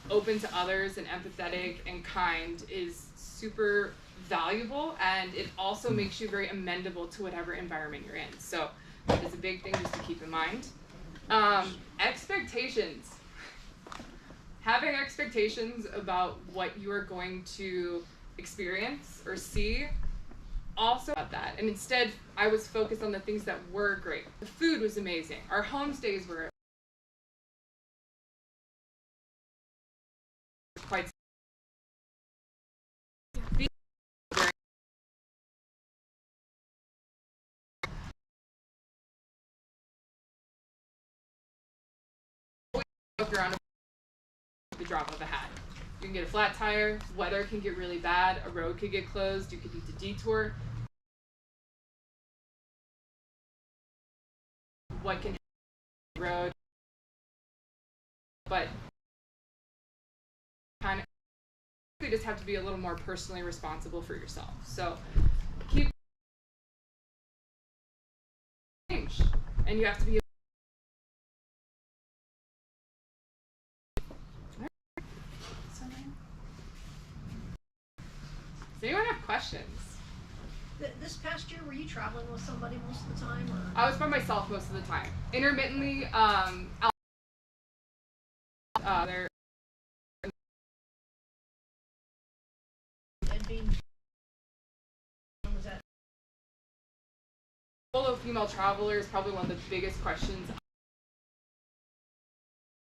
open to others and empathetic and kind is super valuable, and it also makes you very amendable to whatever environment you're in. So that is a big thing just to keep in mind. Expectations. Having expectations about what you are going to experience or see also about that. And instead, I was focused on the things that were great. The food was amazing. Our homestays were quite around the drop of a hat. You can get a flat tire, weather can get really bad, a road could get closed, you could need to detour. What can happen on the road? But kind of you just have to be a little more personally responsible for yourself. So keep change, and you have to be. Does anyone have questions? This past year, were you traveling with somebody most of the time? Or? I was by myself most of the time. Intermittently, there. Solo female traveler is probably one of the biggest questions. I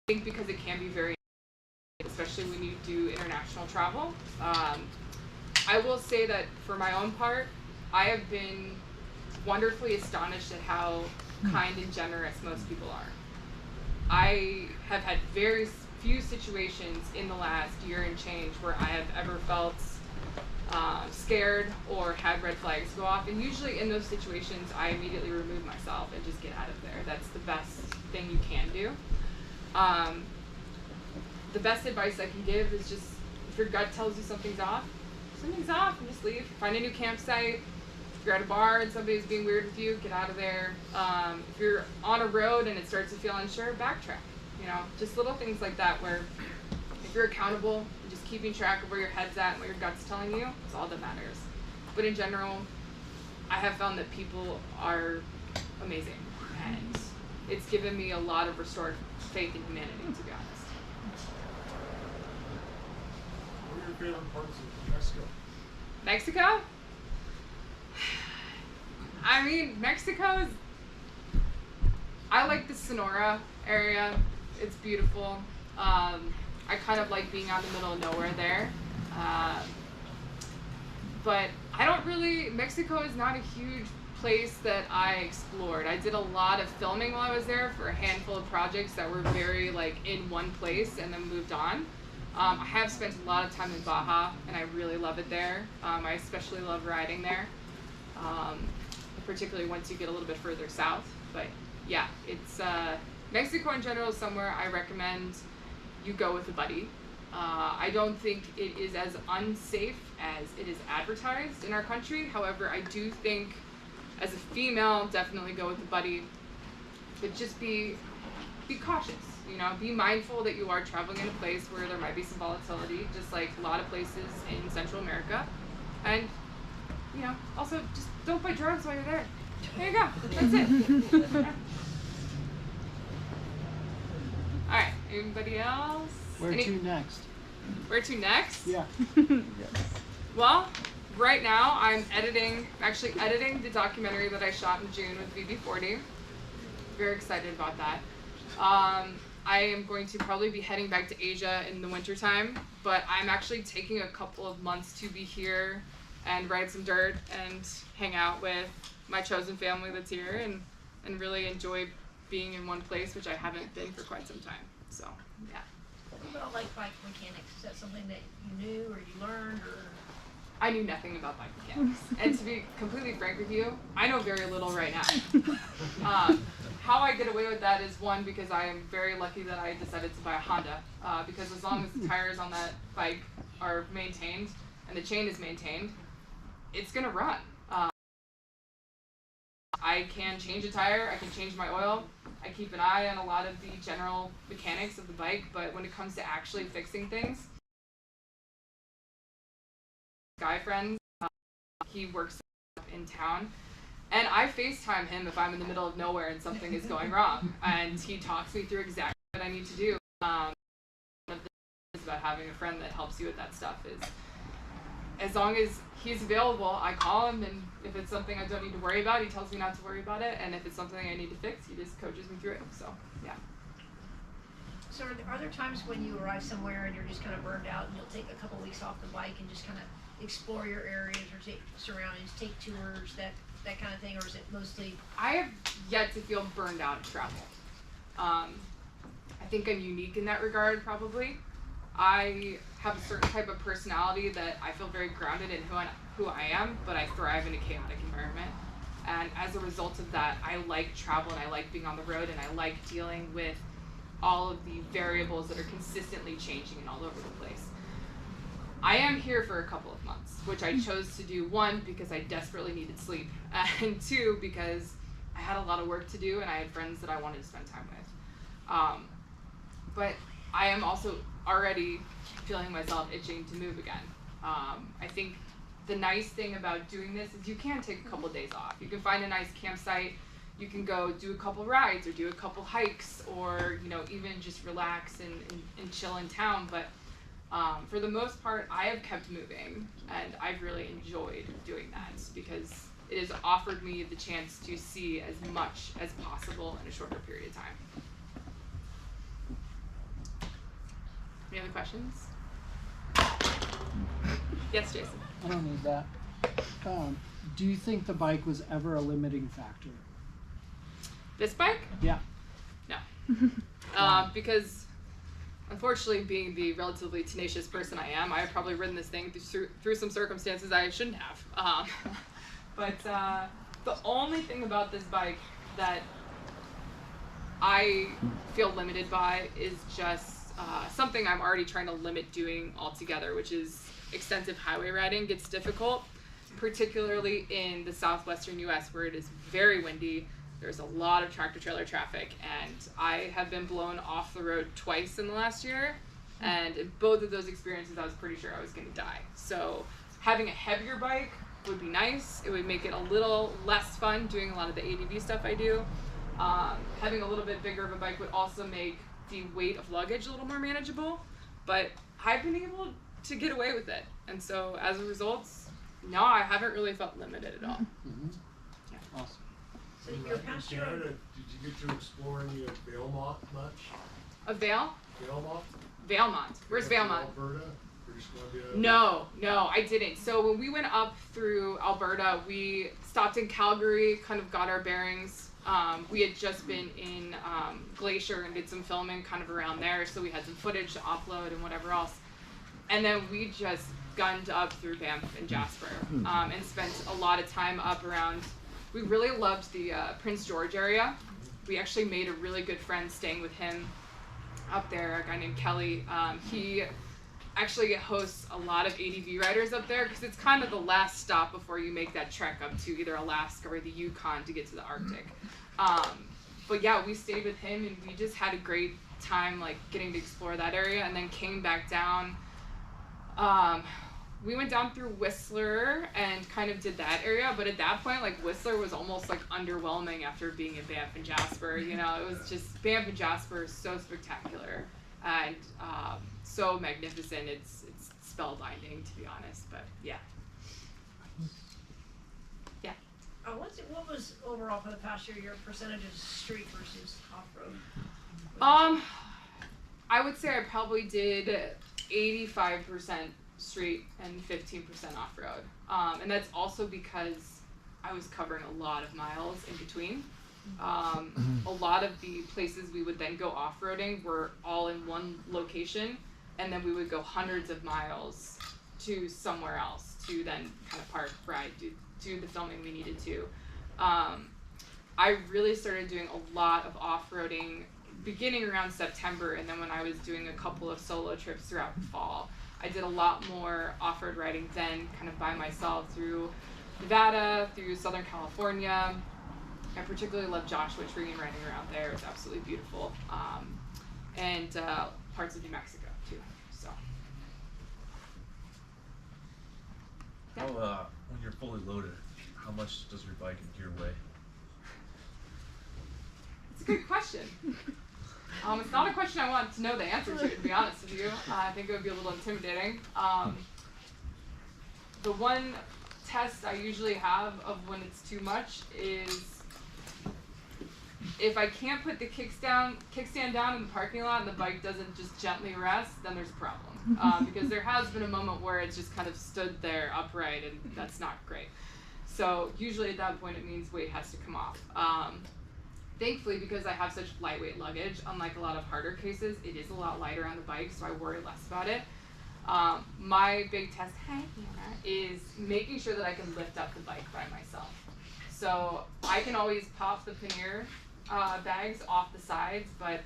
think because it can be very, especially when you do international travel. I will say that for my own part, I have been wonderfully astonished at how kind and generous most people are. I have had very few situations in the last year and change where I have ever felt scared or had red flags go off. And usually in those situations, I immediately remove myself and just get out of there. That's the best thing you can do. The best advice I can give is just, if your gut tells you something's off and just leave. Find a new campsite. If you're at a bar and somebody's being weird with you, get out of there. If you're on a road and it starts to feel unsure, backtrack. You know, just little things like that where if you're accountable and just keeping track of where your head's at and what your gut's telling you, it's all that matters. But in general, I have found that people are amazing, and it's given me a lot of restored faith in humanity, to be honest. What are your favorite parts of Mexico? Mexico? I mean, Mexico is, I like the Sonora area. It's beautiful. I kind of like being out in the middle of nowhere there. But I don't really, Mexico is not a huge place that I explored. I did a lot of filming while I was there for a handful of projects that were very like in one place and then moved on. I have spent a lot of time in Baja and I really love it there. I especially love riding there, particularly once you get a little bit further south. But yeah, it's Mexico in general is somewhere I recommend you go with a buddy. I don't think it is as unsafe as it is advertised in our country. However, I do think as a female, definitely go with a buddy, but just be cautious, you know, be mindful that you are traveling in a place where there might be some volatility, just like a lot of places in Central America. And, you know, also just don't buy drugs while you're there. There you go, that's it. All right, anybody else? Where to next? Where to next? Yeah. Well, right now I'm actually editing the documentary that I shot in June with VB40. Very excited about that. I am going to probably be heading back to Asia in the wintertime, but I'm actually taking a couple of months to be here and ride some dirt and hang out with my chosen family that's here and really enjoy being in one place, which I haven't been for quite some time. So, yeah. What about like bike mechanics? Is that something that you knew or you learned or? I knew nothing about bike mechanics. And to be completely frank with you, I know very little right now. How I get away with that is one, because I am very lucky that I decided to buy a Honda. Because as long as the tires on that bike are maintained and the chain is maintained, it's gonna run. I can change a tire, I can change my oil, I keep an eye on a lot of the general mechanics of the bike, but when it comes to actually fixing things, guy friend, he works in town, and I FaceTime him if I'm in the middle of nowhere and something is going wrong, and he talks me through exactly what I need to do. One of the things about having a friend that helps you with that stuff is as long as he's available, I call him, and if it's something I don't need to worry about, he tells me not to worry about it, and if it's something I need to fix, he just coaches me through it. So, yeah. So are there times when you arrive somewhere and you're just kind of burned out and you'll take a couple weeks off the bike and just kind of explore your areas or take surroundings, take tours, that kind of thing, or is it mostly? I have yet to feel burned out of travel. I think I'm unique in that regard, probably. I have a certain type of personality that I feel very grounded in who I am, but I thrive in a chaotic environment. And as a result of that, I like travel and I like being on the road and I like dealing with all of the variables that are consistently changing and all over the place. I am here for a couple of months, which I chose to do, one, because I desperately needed sleep, and two, because I had a lot of work to do and I had friends that I wanted to spend time with. But I am also already feeling myself itching to move again. I think the nice thing about doing this is you can take a couple of days off. You can find a nice campsite, you can go do a couple rides or do a couple hikes, or even just relax and chill in town. But for the most part, I have kept moving, and I've really enjoyed doing that because it has offered me the chance to see as much as possible in a shorter period of time. Any other questions? Yes, Jason. I don't need that. Do you think the bike was ever a limiting factor? This bike? Yeah. No. Because unfortunately, being the relatively tenacious person I am, I have probably ridden this thing through some circumstances I shouldn't have. But the only thing about this bike that I feel limited by is just something I'm already trying to limit doing altogether, which is extensive highway riding gets difficult, particularly in the southwestern U.S. where it is very windy. There's a lot of tractor trailer traffic, and I have been blown off the road twice in the last year, and in both of those experiences I was pretty sure I was going to die. So having a heavier bike would be nice. It would make it a little less fun doing a lot of the ADV stuff I do. Having a little bit bigger of a bike would also make the weight of luggage a little more manageable, but I've been able to get away with it, and so as a result, no, I haven't really felt limited at all. Mm-hmm. Yeah. Awesome. So your past year, Canada, did you get to explore any of Valemont much? A Vail? Valemont? Valemont. Where's Valemont? Alberta, British Columbia? No, I didn't. So when we went up through Alberta, we stopped in Calgary, kind of got our bearings. We had just been in Glacier and did some filming kind of around there, so we had some footage to upload and whatever else. And then we just gunned up through Banff and Jasper and spent a lot of time up around. We really loved the Prince George area. We actually made a really good friend staying with him up there, a guy named Kelly. He actually hosts a lot of ADV riders up there because it's kind of the last stop before you make that trek up to either Alaska or the Yukon to get to the Arctic. But yeah, we stayed with him and we just had a great time like getting to explore that area, and then came back down. We went down through Whistler and kind of did that area, but at that point, like Whistler was almost like underwhelming after being in Banff and Jasper. It was just Banff and Jasper is so spectacular and so magnificent. It's spellbinding, to be honest. But yeah. what was overall for the past year your percentage of street versus off-road? I would say I probably did 85% street and 15% off-road. And that's also because I was covering a lot of miles in between. A lot of the places we would then go off-roading were all in one location, and then we would go hundreds of miles to somewhere else to then kind of park, ride, do the filming we needed to. I really started doing a lot of off-roading beginning around September, and then when I was doing a couple of solo trips throughout the fall. I did a lot more off-road riding then, kind of by myself through Nevada, through Southern California. I particularly love Joshua Tree and riding around there. It's absolutely beautiful. And parts of New Mexico too. So. Yeah. When you're fully loaded, how much does your bike and gear weigh? It's a good question. It's not a question I want to know the answer to be honest with you. I think it would be a little intimidating. the one test I usually have of when it's too much is if I can't put the kickstand down in the parking lot and the bike doesn't just gently rest, then there's a problem. Because there has been a moment where it's just kind of stood there upright, and that's not great. So usually at that point it means weight has to come off. Thankfully, because I have such lightweight luggage, unlike a lot of harder cases, it is a lot lighter on the bike, so I worry less about it. My big test, is making sure that I can lift up the bike by myself. So I can always pop the pannier bags off the sides, but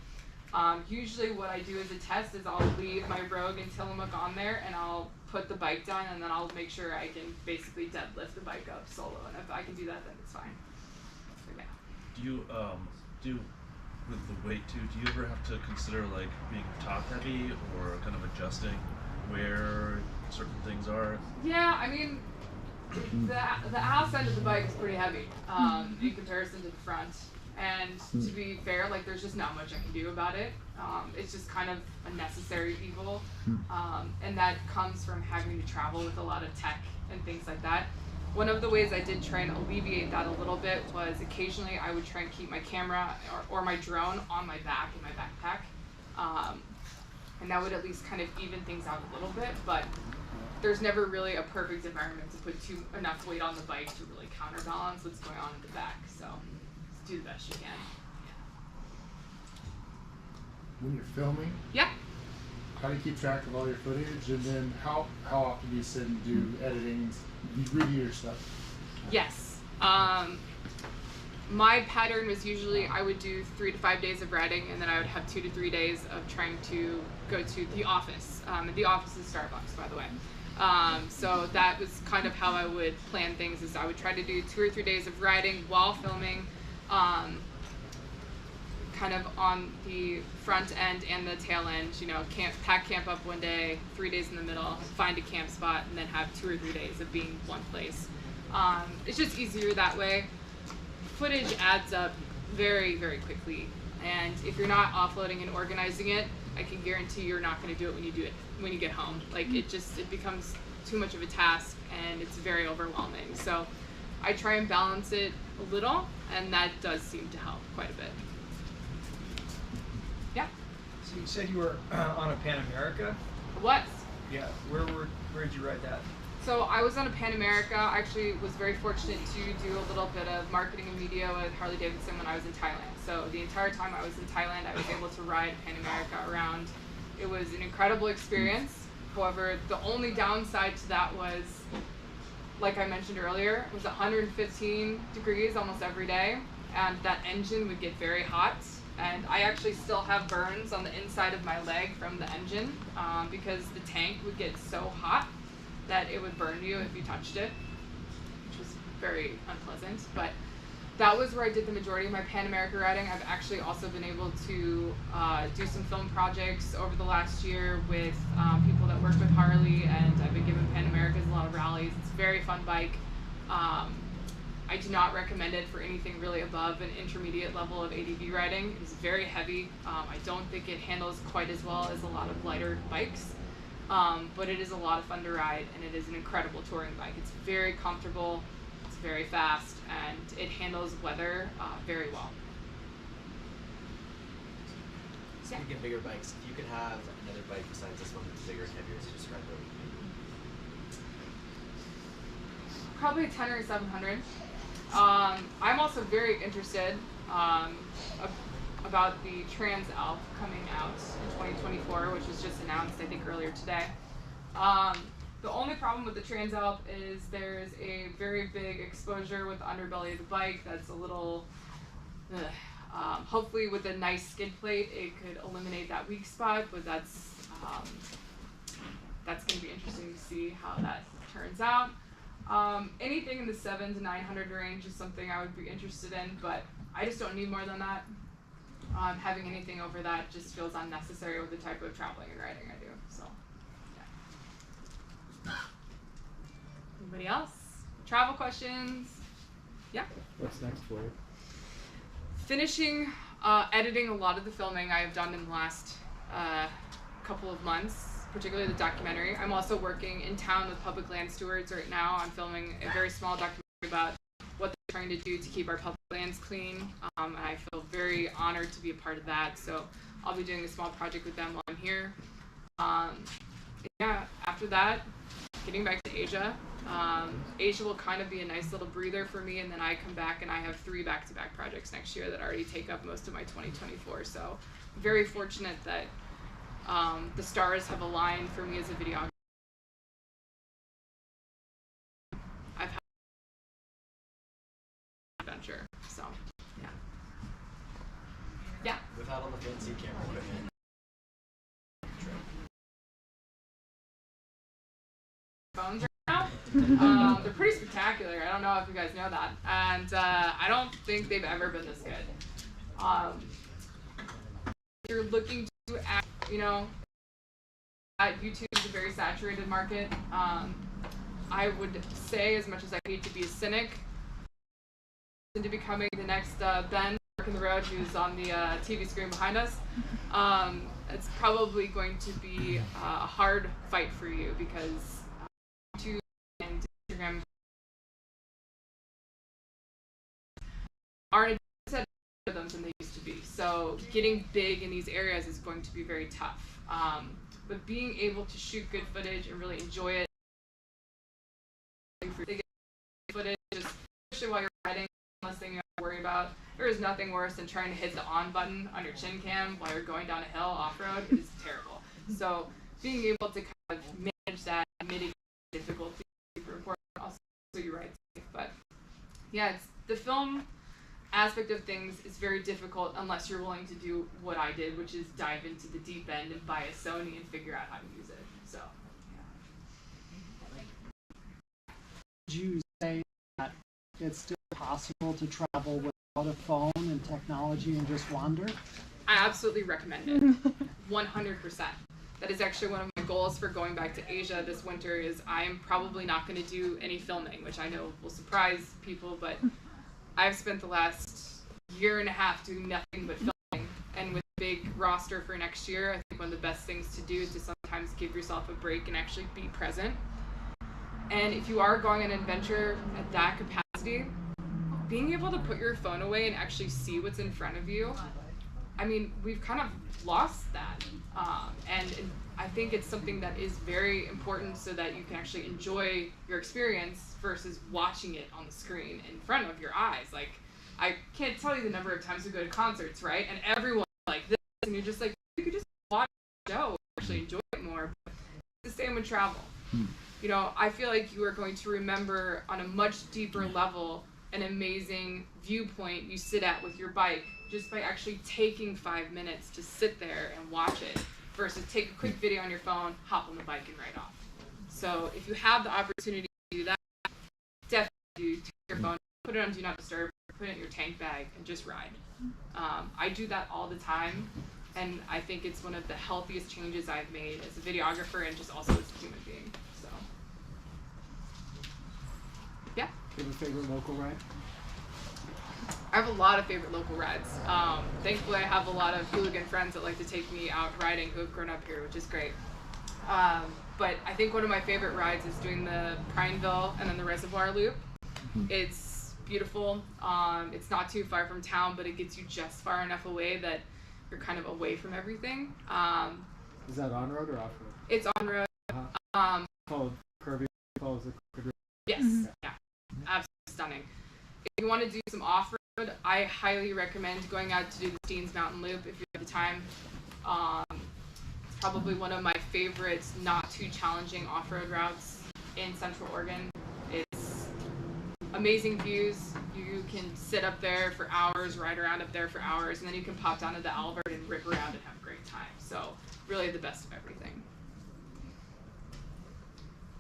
usually what I do as a test is I'll leave my Rogue and Tillamook on there, and I'll put the bike down, and then I'll make sure I can basically deadlift the bike up solo, and if I can do that, then it's fine. But yeah. Do you do with the weight too? Do you ever have to consider like being top heavy or kind of adjusting where certain things are? Yeah, I mean, the ass end of the bike is pretty heavy in comparison to the front. And to be fair, like there's just not much I can do about it. It's just kind of a necessary evil. And that comes from having to travel with a lot of tech and things like that. One of the ways I did try and alleviate that a little bit was occasionally I would try and keep my camera or my drone on my back in my backpack. And that would at least kind of even things out a little bit, but there's never really a perfect environment to put enough weight on the bike to really counterbalance what's going on in the back. So just do the best you can. When you're filming, how do you keep track of all your footage? And then how often do you sit and do editing, redo your stuff? Yes. My pattern was usually I would do 3 to 5 days of writing, and then I would have 2 to 3 days of trying to go to the office. And the office is Starbucks, by the way. So that was kind of how I would plan things, is I would try to do 2 or 3 days of writing while filming, kind of on the front end and the tail end, you know, pack camp up one day, 3 days in the middle, find a camp spot, and then have 2 or 3 days of being one place. It's just easier that way. Footage adds up very, very quickly, and if you're not offloading and organizing it, I can guarantee you're not going to do it when you get home. Like it becomes too much of a task, and it's very overwhelming. So I try and balance it a little, and that does seem to help quite a bit. Yeah. So you said you were on a Pan America? What? Yeah. Where did you ride that? So I was on a Pan America. I actually was very fortunate to do a little bit of marketing and media with Harley Davidson when I was in Thailand. So the entire time I was in Thailand, I was able to ride Pan America around. It was an incredible experience. However, the only downside to that was, like I mentioned earlier, it was 115 degrees almost every day, and that engine would get very hot. And I actually still have burns on the inside of my leg from the engine because the tank would get so hot that it would burn you if you touched it, which was very unpleasant. But that was where I did the majority of my Pan America riding. I've actually also been able to do some film projects over the last year with people that work with Harley, and I've been giving Pan Americas a lot of rallies. It's a very fun bike. I do not recommend it for anything really above an intermediate level of ADV riding. It's very heavy. I don't think it handles quite as well as a lot of lighter bikes. But it is a lot of fun to ride, and it is an incredible touring bike. It's very comfortable, it's very fast, and it handles weather very well. Speaking of bigger bikes, if you could have another bike besides this one that's bigger and heavier to describe it, probably a 10 or a 700. I'm also very interested about the Trans Alp coming out in 2024, which was just announced, I think, earlier today. The only problem with the Trans Alp is there's a very big exposure with the underbelly of the bike that's a little, hopefully with a nice skid plate, it could eliminate that weak spot, but that's going to be interesting to see how that turns out. Anything in the 700 to 900 range is something I would be interested in, but I just don't need more than that. Having anything over that just feels unnecessary with the type of traveling and riding I do. So, yeah. Anybody else? Travel questions? Yeah? What's next for you? Finishing editing a lot of the filming I have done in the last couple of months. particularly the documentary. I'm also working in town with public land stewards right now. I'm filming a very small documentary about what they're trying to do to keep our public lands clean, and I feel very honored to be a part of that. So I'll be doing a small project with them while I'm here. Yeah, after that, getting back to Asia. Asia will kind of be a nice little breather for me, and then I come back and I have 3 back-to-back projects next year that already take up most of my 2024. So very fortunate that the stars have aligned for me as a videographer. I've had an adventure, so yeah. Yeah. Without all the fancy camera equipment. Phones right now. They're pretty spectacular. I don't know if you guys know that, and I don't think they've ever been this good. If you're looking to act, YouTube is a very saturated market. I would say, as much as I hate to be a cynic, into becoming the next Ben in the road who's on the TV screen behind us, it's probably going to be a hard fight for you because YouTube and Instagram aren't as algorithms than they used to be. So getting big in these areas is going to be very tough. But being able to shoot good footage and really enjoy it, footage, especially while you're riding, unless thing you have to worry about. There is nothing worse than trying to hit the on button on your chin cam while you're going down a hill off-road. It is terrible. So being able to kind of manage that, mitigate difficulty is super important. Also, so you ride safe. But yeah, the film aspect of things is very difficult unless you're willing to do what I did, which is dive into the deep end and buy a Sony and figure out how to use it. So, yeah. Would you say that it's still possible to travel without a phone and technology and just wander? I absolutely recommend it. 100%. That is actually one of my goals for going back to Asia this winter is I'm probably not going to do any filming, which I know will surprise people, but I've spent the last year and a half doing nothing but filming, and with a big roster for next year, I think one of the best things to do is to sometimes give yourself a break and actually be present. And if you are going on an adventure at that capacity, being able to put your phone away and actually see what's in front of you, I mean, we've kind of lost that. And I think it's something that is very important so that you can actually enjoy your experience versus watching it on the screen in front of your eyes. Like, I can't tell you the number of times we go to concerts, right? And everyone's like this, and you're just like, you could just watch the show and actually enjoy it more. But it's the same with travel. I feel like you are going to remember on a much deeper level an amazing viewpoint you sit at with your bike just by actually taking 5 minutes to sit there and watch it versus take a quick video on your phone, hop on the bike, and ride off. So if you have the opportunity to do that, definitely do. Take your phone, put it on Do Not Disturb, put it in your tank bag, and just ride. I do that all the time, and I think it's one of the healthiest changes I've made as a videographer and just also as a human being. So, yeah. Do you have a favorite local ride? I have a lot of favorite local rides. Thankfully, I have a lot of hooligan friends that like to take me out riding who have grown up here, which is great. But I think one of my favorite rides is doing the Prineville and then the Reservoir Loop. It's beautiful. It's not too far from town, but it gets you just far enough away that you're kind of away from everything. Is that on-road or off-road? It's on-road. Follow curvy, follows the crooked road. Yes, yeah, absolutely stunning. If you want to do some off-road, I highly recommend going out to do the Steens Mountain Loop if you have the time. It's probably one of my favorite, not too challenging off-road routes in Central Oregon. It's amazing views. You can sit up there for hours, ride around up there for hours, and then you can pop down to the Albert and rip around and have a great time. So really the best of everything.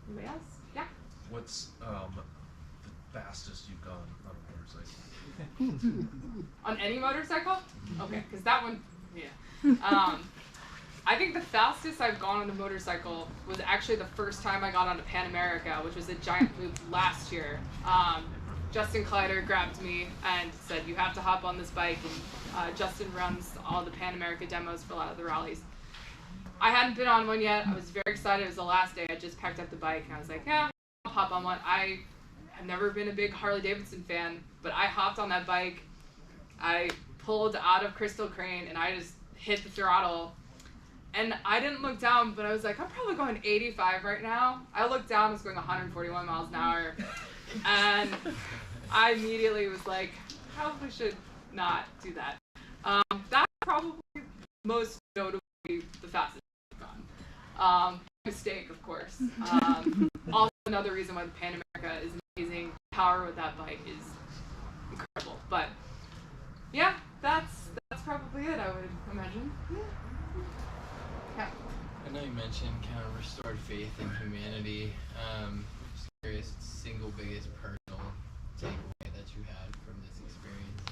Anybody else? Yeah? What's the fastest you've gone on a motorcycle? On any motorcycle? Okay, because that one, yeah. I think the fastest I've gone on a motorcycle was actually the first time I got on a Pan America, which was a giant loop last year. Justin Collider grabbed me and said, you have to hop on this bike. And Justin runs all the Pan America demos for a lot of the rallies. I hadn't been on one yet. I was very excited. It was the last day. I just packed up the bike and I was like, yeah, I'll hop on one. I have never been a big Harley Davidson fan, but I hopped on that bike. I pulled out of Crystal Crane and I just hit the throttle. And I didn't look down, but I was like, I'm probably going 85 right now. I looked down, I was going 141 miles an hour. And I immediately was like, probably should not do that. That's probably most notably the fastest I've gone. Mistake, of course. Also another reason why the Pan America is amazing. The power with that bike is incredible. But yeah, that's probably it, I would imagine. Yeah. I know you mentioned kind of restored faith in humanity. Just curious, single biggest personal takeaway that you had from this experience?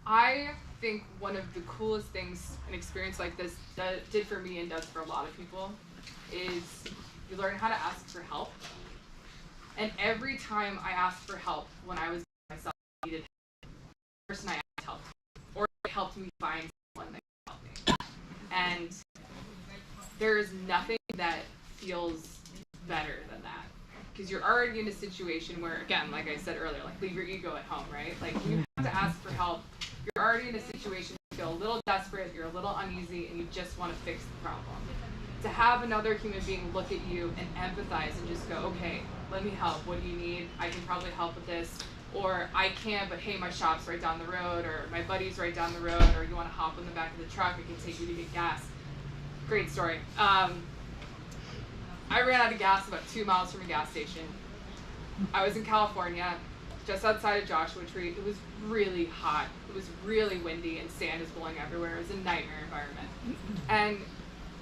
I think one of the coolest things an experience like this did for me and does for a lot of people is you learn how to ask for help. And every time I asked for help when I was myself needed help, the person I asked helped, or it helped me find someone that could help me. And there is nothing that feels better than that, because you're already in a situation where, again, like I said earlier, like leave your ego at home, right? Like when you have to ask for help, you're already in a situation where you feel a little desperate, you're a little uneasy, and you just want to fix the problem. To have another human being look at you and empathize and just go, okay, let me help, what do you need? I can probably help with this. Or I can't, but hey, my shop's right down the road, or my buddy's right down the road, or you want to hop in the back of the truck, I can take you to get gas. Great story. I ran out of gas about 2 miles from a gas station. I was in California, just outside of Joshua Tree. It was really hot. It was really windy, and sand is blowing everywhere. It was a nightmare environment. And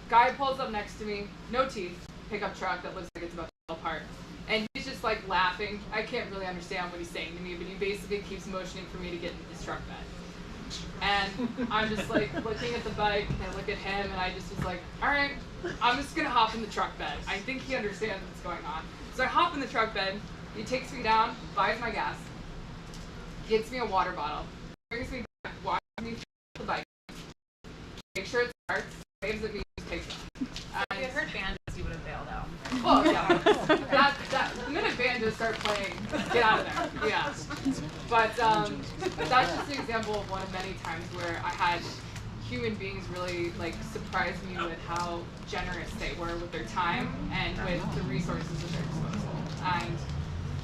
guy pulls up next to me, no teeth, pickup truck that looks like it's about to fall apart. And he's just like laughing. I can't really understand what he's saying to me, but he basically keeps motioning for me to get in his truck bed. And I'm just like looking at the bike, and I look at him, and I just was like, all right, I'm just gonna hop in the truck bed. I think he understands what's going on. So I hop in the truck bed, he takes me down, buys my gas, gets me a water bottle, brings me back, watches me the bike, make sure it starts, waves at me, just takes off. If you had heard banjos, you would have bailed out. Well, yeah. The minute banjos start playing, get out of there. Yeah. But that's just an example of one of many times where I had human beings really like surprise me with how generous they were with their time and with the resources at their disposal. And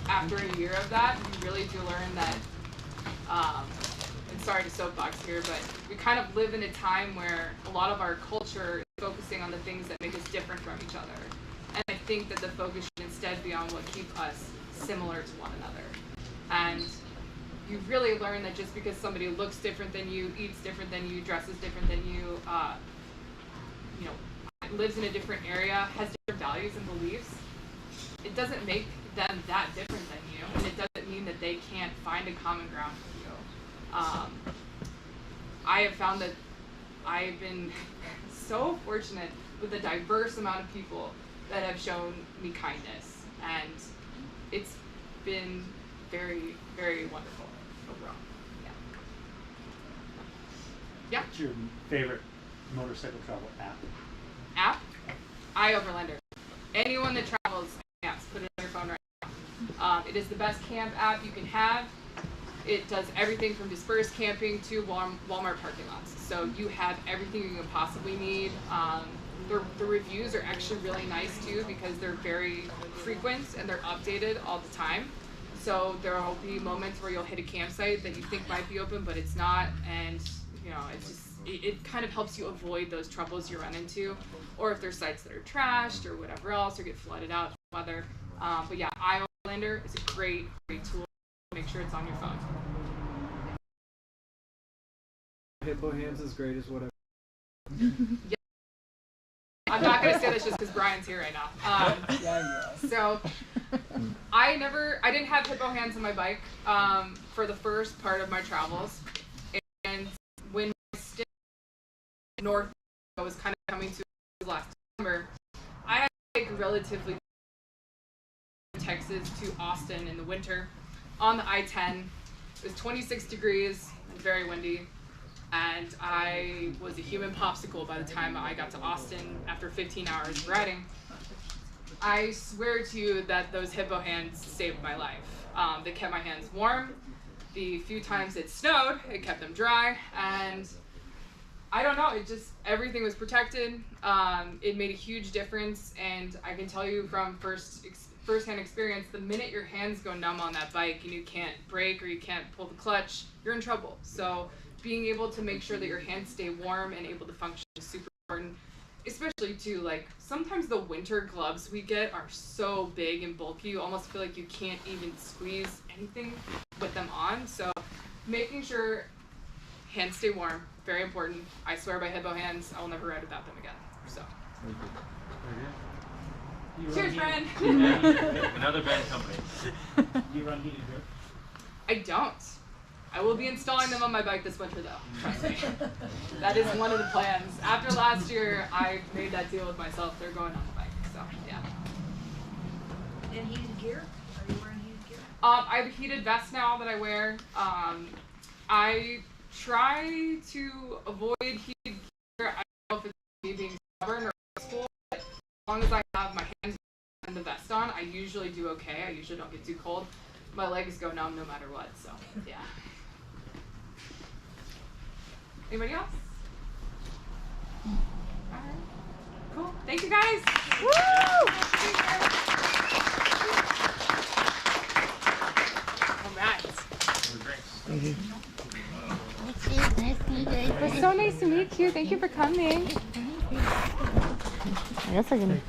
after a year of that, you really do learn that. And sorry to soapbox here, but we kind of live in a time where a lot of our culture is focusing on the things that make us different from each other. And I think that the focus should instead be on what keeps us similar to one another. And you really learn that just because somebody looks different than you, eats different than you, dresses different than you, lives in a different area, has different values and beliefs, it doesn't make them that different than you, and it doesn't mean that they can't find a common ground with you. I have found that I've been so fortunate with a diverse amount of people that have shown me kindness, and it's been very, very wonderful overall. Yeah. What's your favorite motorcycle travel app? App? iOverlander. Anyone that travels, apps, put it on your phone right now. It is the best camp app you can have. It does everything from dispersed camping to Walmart parking lots. So you have everything you can possibly need. The reviews are actually really nice too, because they're very frequent and they're updated all the time. So there will be moments where you'll hit a campsite that you think might be open, but it's not, and it's just it kind of helps you avoid those troubles you run into, or if there's sites that are trashed or whatever else, or get flooded out from weather. But yeah, iOverlander is a great tool. Make sure it's on your phone. Hippo Hands is great as whatever. Yeah. I'm not going to say this just because Brian's here right now. So I didn't have Hippo Hands on my bike for the first part of my travels. And when my stint north was kind of coming to last December, I had to take relatively Texas to Austin in the winter on the I-10. It was 26 degrees and very windy. and I was a human popsicle by the time I got to Austin after 15 hours of riding. I swear to you that those hippo hands saved my life. They kept my hands warm. The few times it snowed, it kept them dry, and I don't know, it just, everything was protected. It made a huge difference, and I can tell you from first-hand experience, the minute your hands go numb on that bike and you can't brake or you can't pull the clutch, you're in trouble. So being able to make sure that your hands stay warm and able to function is super important, especially too, like, sometimes the winter gloves we get are so big and bulky, you almost feel like you can't even squeeze anything with them on. So making sure hands stay warm, very important. I swear by hippo hands, I will never ride without them again. So. Cheers, friend. Another bad company. You run heated gear? I don't. I will be installing them on my bike this winter, though. Trust me. That is one of the plans. After last year, I made that deal with myself. They're going on the bike, so yeah. And heated gear? Are you wearing heated gear? I have a heated vest now that I wear. I try to avoid heated gear. I don't know if it's me being stubborn or graceful, but as long as I have my hands and the vest on, I usually do okay. I usually don't get too cold. My legs go numb no matter what, so yeah. Anybody else? Alright. Cool. Thank you guys. Woo! Alright. It was so nice to meet you. Thank you for coming. I guess I can.